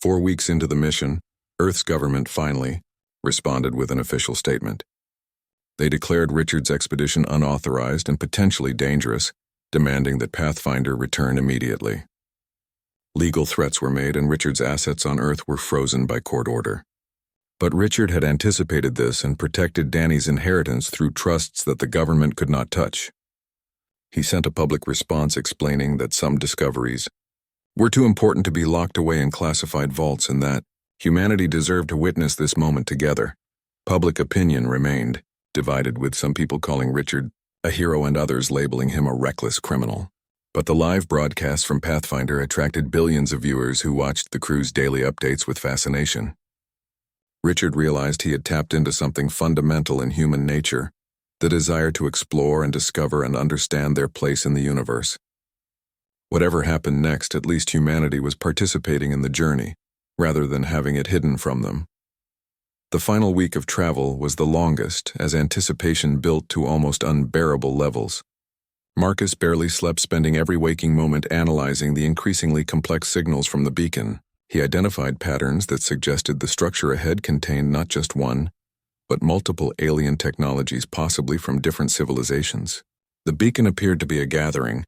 4 weeks into the mission, Earth's government finally responded with an official statement. They declared Richard's expedition unauthorized and potentially dangerous, demanding that Pathfinder return immediately. Legal threats were made and Richard's assets on Earth were frozen by court order. But Richard had anticipated this and protected Danny's inheritance through trusts that the government could not touch. He sent a public response explaining that some discoveries were too important to be locked away in classified vaults and that Humanity deserved to witness this moment together. Public opinion remained divided, with some people calling Richard a hero and others labeling him a reckless criminal. But the live broadcast from Pathfinder attracted billions of viewers who watched the crew's daily updates with fascination. Richard realized he had tapped into something fundamental in human nature, the desire to explore and discover and understand their place in the universe. Whatever happened next, at least humanity was participating in the journey, rather than having it hidden from them. The final week of travel was the longest, as anticipation built to almost unbearable levels. Marcus barely slept, spending every waking moment analyzing the increasingly complex signals from the beacon. He identified patterns that suggested the structure ahead contained not just one, but multiple alien technologies, possibly from different civilizations. The beacon appeared to be a gathering,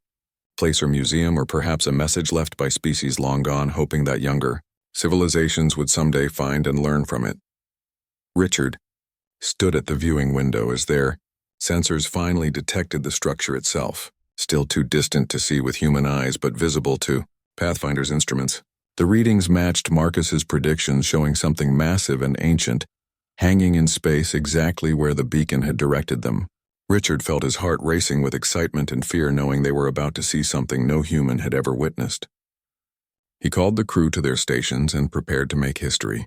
place or museum, or perhaps a message left by species long gone, hoping that younger civilizations would someday find and learn from it. Richard stood at the viewing window as their sensors finally detected the structure itself, still too distant to see with human eyes but visible to Pathfinder's instruments. The readings matched Marcus's predictions, showing something massive and ancient, hanging in space exactly where the beacon had directed them. Richard felt his heart racing with excitement and fear, knowing they were about to see something no human had ever witnessed. He called the crew to their stations and prepared to make history.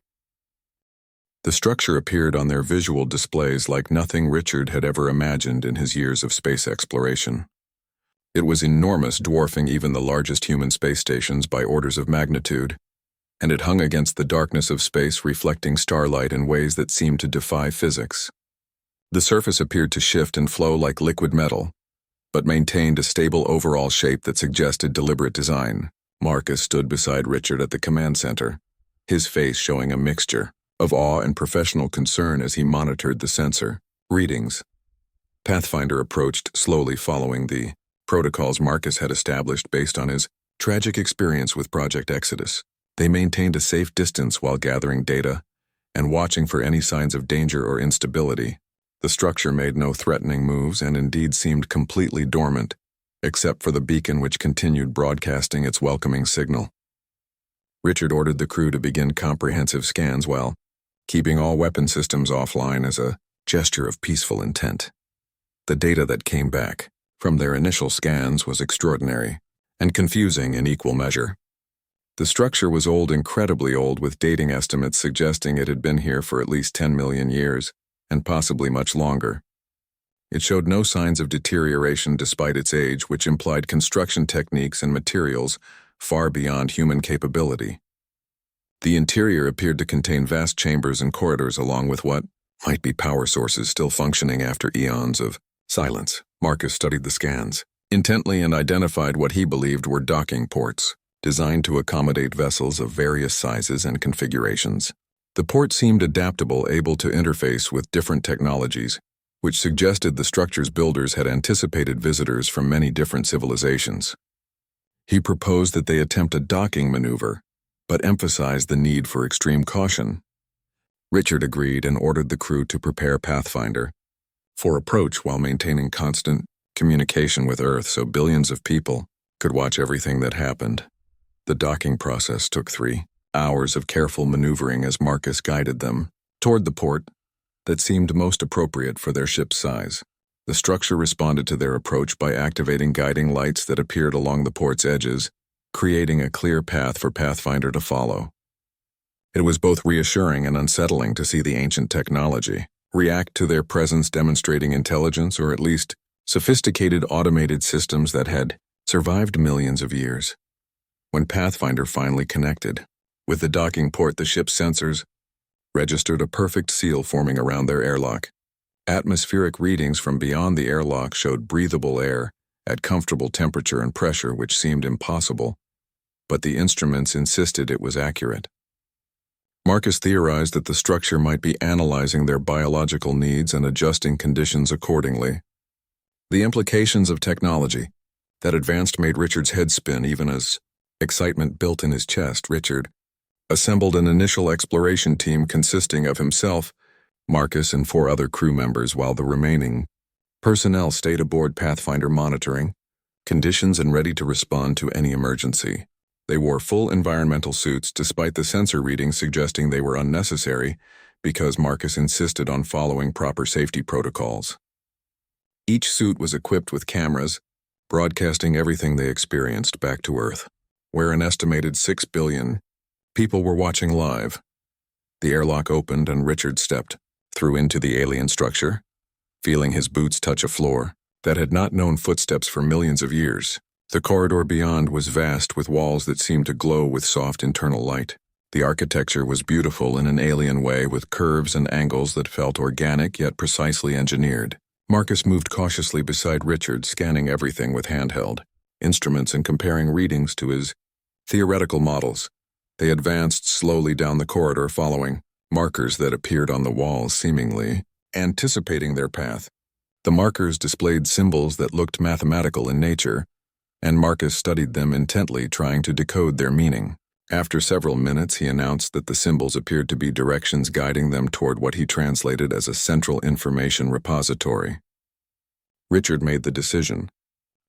The structure appeared on their visual displays like nothing Richard had ever imagined in his years of space exploration. It was enormous, dwarfing even the largest human space stations by orders of magnitude, and it hung against the darkness of space, reflecting starlight in ways that seemed to defy physics. The surface appeared to shift and flow like liquid metal, but maintained a stable overall shape that suggested deliberate design. Marcus stood beside Richard at the command center, his face showing a mixture of awe and professional concern as he monitored the sensor readings. Pathfinder approached slowly, following the protocols Marcus had established based on his tragic experience with Project Exodus. They maintained a safe distance while gathering data and watching for any signs of danger or instability. The structure made no threatening moves and indeed seemed completely dormant, except for the beacon, which continued broadcasting its welcoming signal. Richard ordered the crew to begin comprehensive scans while keeping all weapon systems offline as a gesture of peaceful intent. The data that came back from their initial scans was extraordinary and confusing in equal measure. The structure was old, incredibly old, with dating estimates suggesting it had been here for at least 10 million years, and possibly much longer. It showed no signs of deterioration despite its age, which implied construction techniques and materials far beyond human capability. The interior appeared to contain vast chambers and corridors, along with what might be power sources still functioning after eons of silence. Marcus studied the scans intently and identified what he believed were docking ports, designed to accommodate vessels of various sizes and configurations. The ports seemed adaptable, able to interface with different technologies, which suggested the structure's builders had anticipated visitors from many different civilizations. He proposed that they attempt a docking maneuver, but emphasized the need for extreme caution. Richard agreed and ordered the crew to prepare Pathfinder for approach while maintaining constant communication with Earth so billions of people could watch everything that happened. The docking process took 3 hours of careful maneuvering as Marcus guided them toward the port that seemed most appropriate for their ship's size. The structure responded to their approach by activating guiding lights that appeared along the port's edges, creating a clear path for Pathfinder to follow. It was both reassuring and unsettling to see the ancient technology react to their presence, demonstrating intelligence, or at least sophisticated automated systems that had survived millions of years. When Pathfinder finally connected with the docking port, the ship's sensors registered a perfect seal forming around their airlock. Atmospheric readings from beyond the airlock showed breathable air at comfortable temperature and pressure, which seemed impossible, but the instruments insisted it was accurate. Marcus theorized that the structure might be analyzing their biological needs and adjusting conditions accordingly. The implications of technology that advanced made Richard's head spin even as excitement built in his chest. Richard assembled an initial exploration team consisting of himself, Marcus, and 4 other crew members, while the remaining personnel stayed aboard Pathfinder, monitoring conditions and ready to respond to any emergency. They wore full environmental suits despite the sensor readings suggesting they were unnecessary because Marcus insisted on following proper safety protocols. Each suit was equipped with cameras, broadcasting everything they experienced back to Earth, where an estimated 6 billion people were watching live. The airlock opened and Richard stepped through into the alien structure, feeling his boots touch a floor that had not known footsteps for millions of years. The corridor beyond was vast with walls that seemed to glow with soft internal light. The architecture was beautiful in an alien way with curves and angles that felt organic yet precisely engineered. Marcus moved cautiously beside Richard, scanning everything with handheld instruments and comparing readings to his theoretical models. They advanced slowly down the corridor following markers that appeared on the walls, seemingly anticipating their path. The markers displayed symbols that looked mathematical in nature, and Marcus studied them intently, trying to decode their meaning. After several minutes, he announced that the symbols appeared to be directions guiding them toward what he translated as a central information repository. Richard made the decision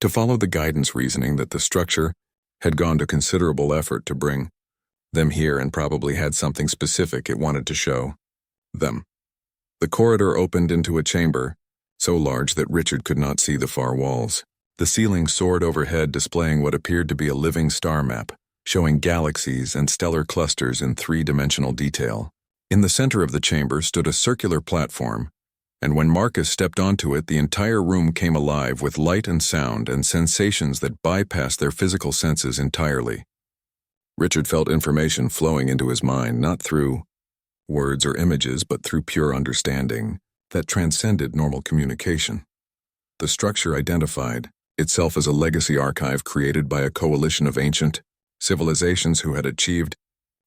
to follow the guidance, reasoning that the structure had gone to considerable effort to bring them here and probably had something specific it wanted to show them. The corridor opened into a chamber, so large that Richard could not see the far walls. The ceiling soared overhead, displaying what appeared to be a living star map, showing galaxies and stellar clusters in three-dimensional detail. In the center of the chamber stood a circular platform, and when Marcus stepped onto it, the entire room came alive with light and sound and sensations that bypassed their physical senses entirely. Richard felt information flowing into his mind, not through words or images, but through pure understanding that transcended normal communication. The structure identified itself as a legacy archive created by a coalition of ancient civilizations who had achieved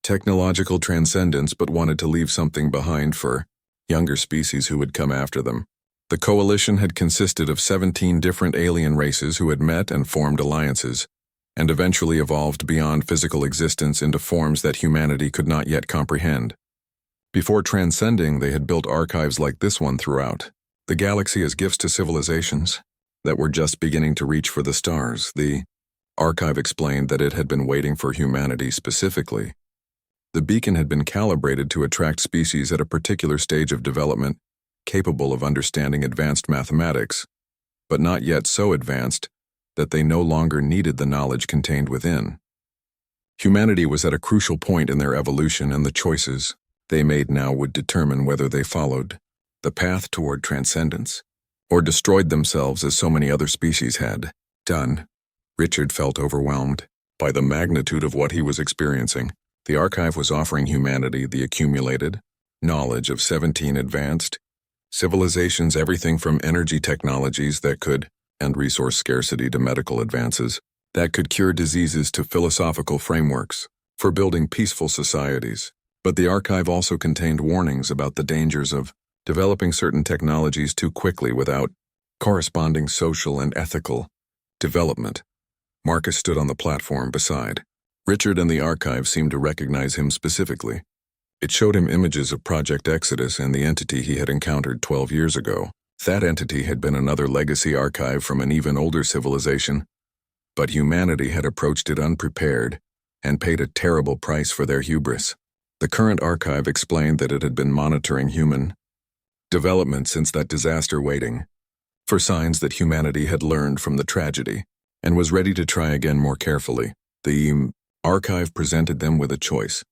technological transcendence but wanted to leave something behind for younger species who would come after them. The coalition had consisted of 17 different alien races who had met and formed alliances, and eventually evolved beyond physical existence into forms that humanity could not yet comprehend. Before transcending, they had built archives like this one throughout the galaxy as gifts to civilizations that were just beginning to reach for the stars. The archive explained that it had been waiting for humanity specifically. The beacon had been calibrated to attract species at a particular stage of development, capable of understanding advanced mathematics, but not yet so advanced that they no longer needed the knowledge contained within. Humanity was at a crucial point in their evolution, and the choices they made now would determine whether they followed the path toward transcendence or destroyed themselves as so many other species had done. Richard felt overwhelmed by the magnitude of what he was experiencing. The archive was offering humanity the accumulated knowledge of 17 advanced civilizations, everything from energy technologies that could end resource scarcity to medical advances that could cure diseases to philosophical frameworks for building peaceful societies. But the archive also contained warnings about the dangers of developing certain technologies too quickly without corresponding social and ethical development. Marcus stood on the platform beside Richard, and the archive seemed to recognize him specifically. It showed him images of Project Exodus and the entity he had encountered 12 years ago. That entity had been another legacy archive from an even older civilization, but humanity had approached it unprepared and paid a terrible price for their hubris. The current archive explained that it had been monitoring human development since that disaster, waiting for signs that humanity had learned from the tragedy and was ready to try again more carefully. The archive presented them with a choice.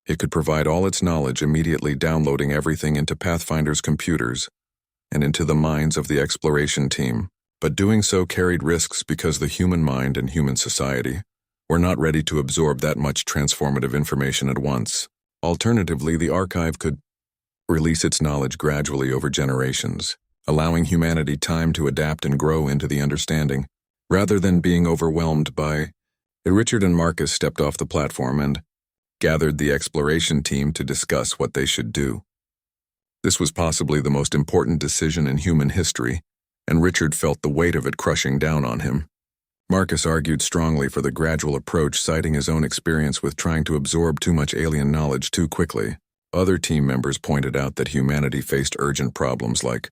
It could provide all its knowledge, immediately downloading everything into Pathfinder's computers and into the minds of the exploration team, but doing so carried risks because the human mind and human society were not ready to absorb that much transformative information at once. Alternatively, the archive could release its knowledge gradually over generations, allowing humanity time to adapt and grow into the understanding, rather than being overwhelmed by it. Richard and Marcus stepped off the platform and gathered the exploration team to discuss what they should do. This was possibly the most important decision in human history, and Richard felt the weight of it crushing down on him. Marcus argued strongly for the gradual approach, citing his own experience with trying to absorb too much alien knowledge too quickly. Other team members pointed out that humanity faced urgent problems like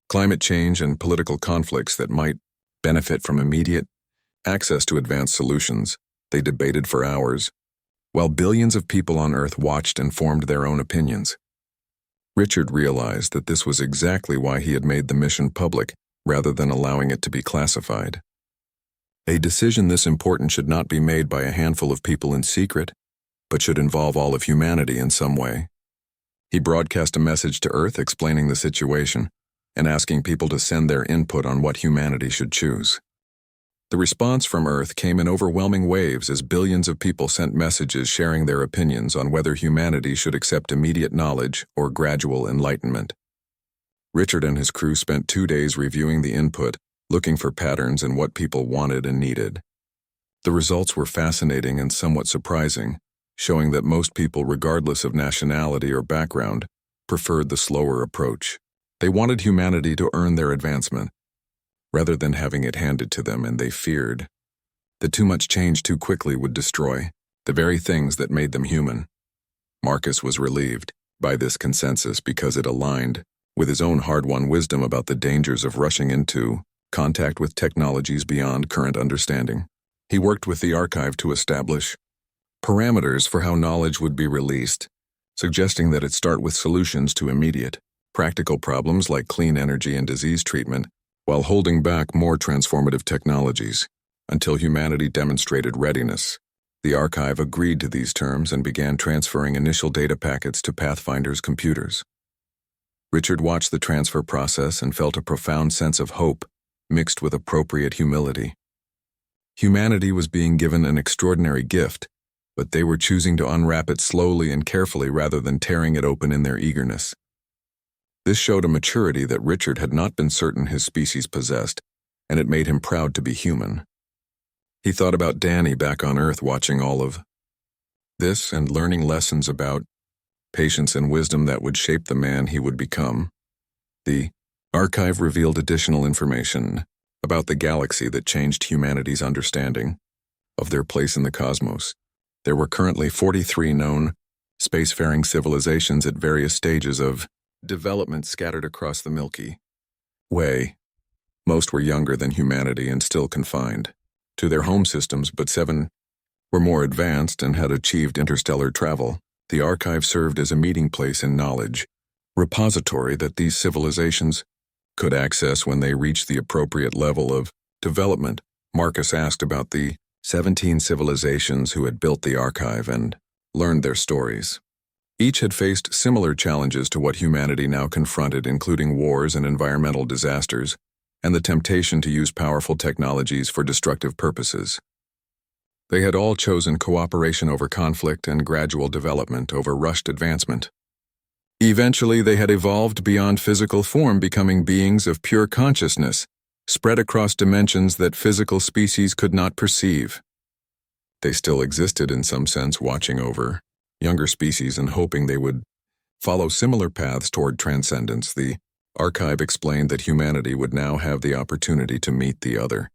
climate change and political conflicts that might benefit from immediate access to advanced solutions. They debated for hours, while billions of people on Earth watched and formed their own opinions. Richard realized that this was exactly why he had made the mission public, rather than allowing it to be classified. A decision this important should not be made by a handful of people in secret, but should involve all of humanity in some way. He broadcast a message to Earth explaining the situation and asking people to send their input on what humanity should choose. The response from Earth came in overwhelming waves as billions of people sent messages sharing their opinions on whether humanity should accept immediate knowledge or gradual enlightenment. Richard and his crew spent 2 days reviewing the input, looking for patterns in what people wanted and needed. The results were fascinating and somewhat surprising, showing that most people, regardless of nationality or background, preferred the slower approach. They wanted humanity to earn their advancement, rather than having it handed to them, and they feared that too much change too quickly would destroy the very things that made them human. Marcus was relieved by this consensus because it aligned with his own hard-won wisdom about the dangers of rushing into contact with technologies beyond current understanding. He worked with the archive to establish parameters for how knowledge would be released, suggesting that it start with solutions to immediate, practical problems like clean energy and disease treatment, while holding back more transformative technologies, until humanity demonstrated readiness. The archive agreed to these terms and began transferring initial data packets to Pathfinder's computers. Richard watched the transfer process and felt a profound sense of hope, mixed with appropriate humility. Humanity was being given an extraordinary gift, but they were choosing to unwrap it slowly and carefully rather than tearing it open in their eagerness. This showed a maturity that Richard had not been certain his species possessed, and it made him proud to be human. He thought about Danny back on Earth watching all of this and learning lessons about patience and wisdom that would shape the man he would become. The archive revealed additional information about the galaxy that changed humanity's understanding of their place in the cosmos. There were currently 43 known spacefaring civilizations at various stages of development scattered across the Milky Way. Most were younger than humanity and still confined to their home systems, but 7 were more advanced and had achieved interstellar travel. The archive served as a meeting place and knowledge repository that these civilizations could access when they reached the appropriate level of development. Marcus asked about the 17 civilizations who had built the archive and learned their stories. Each had faced similar challenges to what humanity now confronted, including wars and environmental disasters, and the temptation to use powerful technologies for destructive purposes. They had all chosen cooperation over conflict and gradual development over rushed advancement. Eventually, they had evolved beyond physical form, becoming beings of pure consciousness, spread across dimensions that physical species could not perceive. They still existed in some sense, watching over younger species and hoping they would follow similar paths toward transcendence. The archive explained that humanity would now have the opportunity to meet the other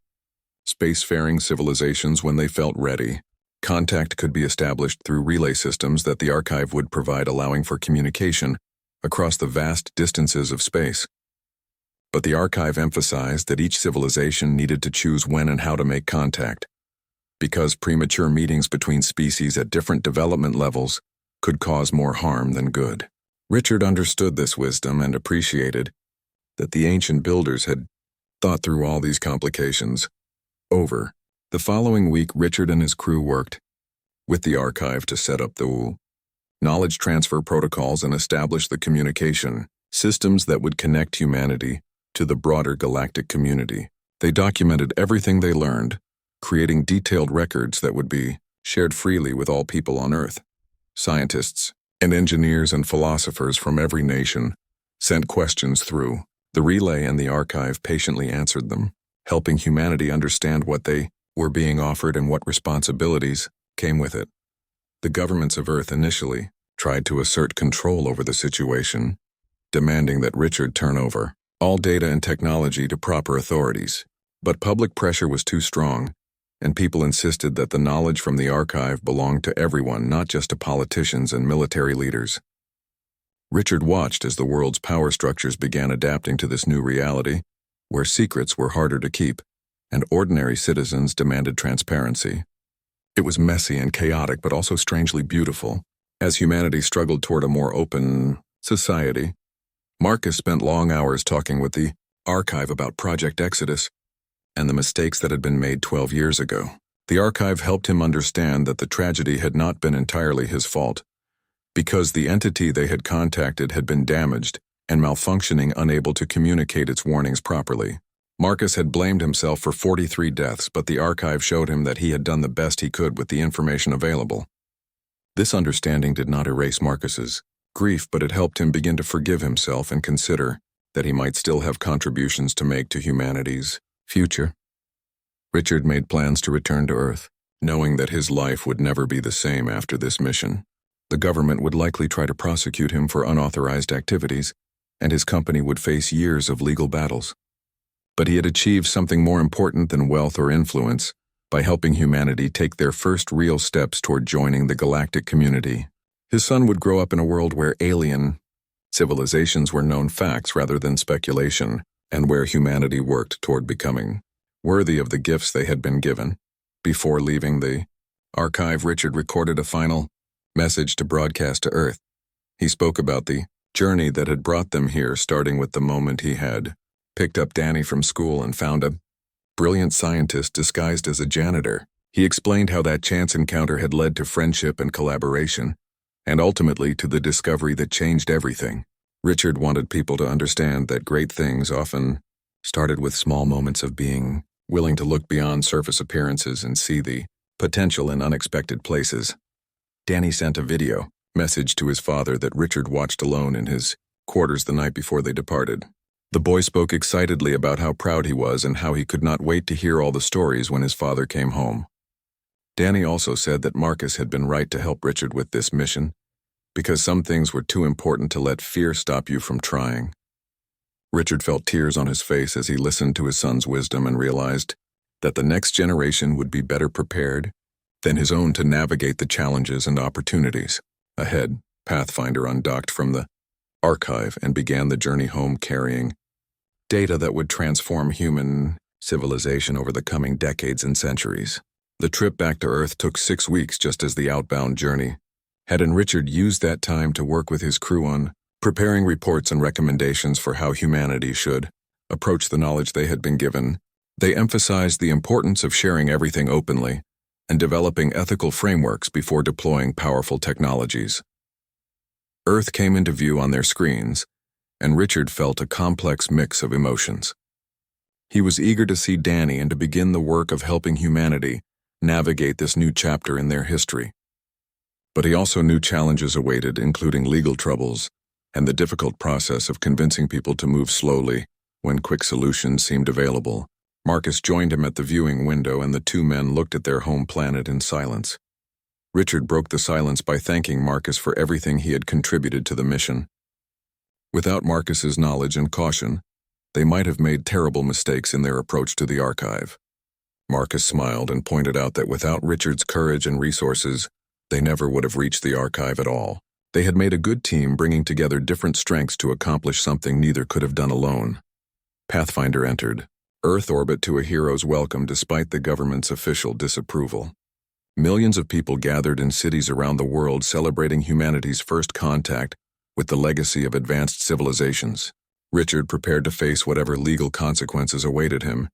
spacefaring civilizations when they felt ready. Contact could be established through relay systems that the archive would provide, allowing for communication across the vast distances of space. But the archive emphasized that each civilization needed to choose when and how to make contact, because premature meetings between species at different development levels could cause more harm than good. Richard understood this wisdom and appreciated that the ancient builders had thought through all these complications. The following week, Richard and his crew worked with the archive to set up the knowledge transfer protocols and establish the communication systems that would connect humanity to the broader galactic community. They documented everything they learned, creating detailed records that would be shared freely with all people on Earth. Scientists and engineers and philosophers from every nation sent questions through the relay, and the archive patiently answered them, helping humanity understand what they were being offered and what responsibilities came with it. The governments of Earth initially tried to assert control over the situation, demanding that Richard turn over all data and technology to proper authorities. But public pressure was too strong, and people insisted that the knowledge from the archive belonged to everyone, not just to politicians and military leaders. Richard watched as the world's power structures began adapting to this new reality, where secrets were harder to keep, and ordinary citizens demanded transparency. It was messy and chaotic, but also strangely beautiful. As humanity struggled toward a more open society, Marcus spent long hours talking with the archive about Project Exodus and the mistakes that had been made 12 years ago. The archive helped him understand that the tragedy had not been entirely his fault, because the entity they had contacted had been damaged and malfunctioning, unable to communicate its warnings properly. Marcus had blamed himself for 43 deaths, but the archive showed him that he had done the best he could with the information available. This understanding did not erase Marcus's grief, but it helped him begin to forgive himself and consider that he might still have contributions to make to humanity's future. Richard made plans to return to Earth, knowing that his life would never be the same after this mission. The government would likely try to prosecute him for unauthorized activities, and his company would face years of legal battles. But he had achieved something more important than wealth or influence by helping humanity take their first real steps toward joining the galactic community. His son would grow up in a world where alien civilizations were known facts rather than speculation, and where humanity worked toward becoming worthy of the gifts they had been given. Before leaving the archive, Richard recorded a final message to broadcast to Earth. He spoke about the journey that had brought them here, starting with the moment he had picked up Danny from school and found a brilliant scientist disguised as a janitor. He explained how that chance encounter had led to friendship and collaboration, and ultimately to the discovery that changed everything. Richard wanted people to understand that great things often started with small moments of being willing to look beyond surface appearances and see the potential in unexpected places. Danny sent a video message to his father that Richard watched alone in his quarters the night before they departed. The boy spoke excitedly about how proud he was and how he could not wait to hear all the stories when his father came home. Danny also said that Marcus had been right to help Richard with this mission, because some things were too important to let fear stop you from trying. Richard felt tears on his face as he listened to his son's wisdom and realized that the next generation would be better prepared than his own to navigate the challenges and opportunities ahead. Pathfinder undocked from the archive and began the journey home, carrying data that would transform human civilization over the coming decades and centuries. The trip back to Earth took 6 weeks, just as the outbound journey had, and Richard used that time to work with his crew on preparing reports and recommendations for how humanity should approach the knowledge they had been given. They emphasized the importance of sharing everything openly and developing ethical frameworks before deploying powerful technologies. Earth came into view on their screens, and Richard felt a complex mix of emotions. He was eager to see Danny and to begin the work of helping humanity navigate this new chapter in their history. But he also knew challenges awaited, including legal troubles and the difficult process of convincing people to move slowly when quick solutions seemed available. Marcus joined him at the viewing window, and the two men looked at their home planet in silence. Richard broke the silence by thanking Marcus for everything he had contributed to the mission. Without Marcus's knowledge and caution, they might have made terrible mistakes in their approach to the archive. Marcus smiled and pointed out that without Richard's courage and resources, they never would have reached the archive at all. They had made a good team, bringing together different strengths to accomplish something neither could have done alone. Pathfinder entered Earth orbit to a hero's welcome despite the government's official disapproval. Millions of people gathered in cities around the world celebrating humanity's first contact with the legacy of advanced civilizations. Richard prepared to face whatever legal consequences awaited him,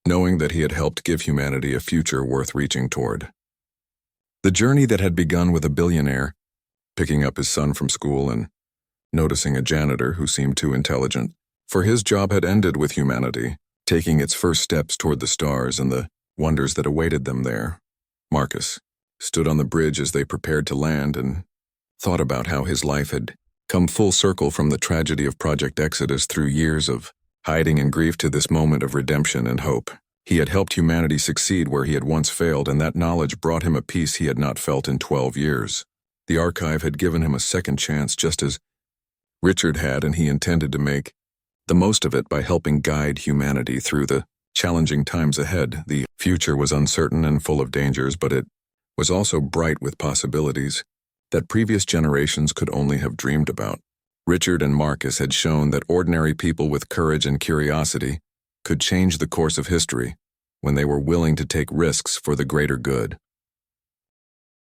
knowing that he had helped give humanity a future worth reaching toward. The journey that had begun with a billionaire picking up his son from school and noticing a janitor who seemed too intelligent for his job had ended with humanity taking its first steps toward the stars and the wonders that awaited them there. Marcus stood on the bridge as they prepared to land and thought about how his life had come full circle from the tragedy of Project Exodus through years of hiding and grief to this moment of redemption and hope. He had helped humanity succeed where he had once failed, and that knowledge brought him a peace he had not felt in 12 years. The archive had given him a second chance, just as Richard had, and he intended to make the most of it by helping guide humanity through the challenging times ahead. The future was uncertain and full of dangers, but it was also bright with possibilities that previous generations could only have dreamed about. Richard and Marcus had shown that ordinary people with courage and curiosity could change the course of history when they were willing to take risks for the greater good.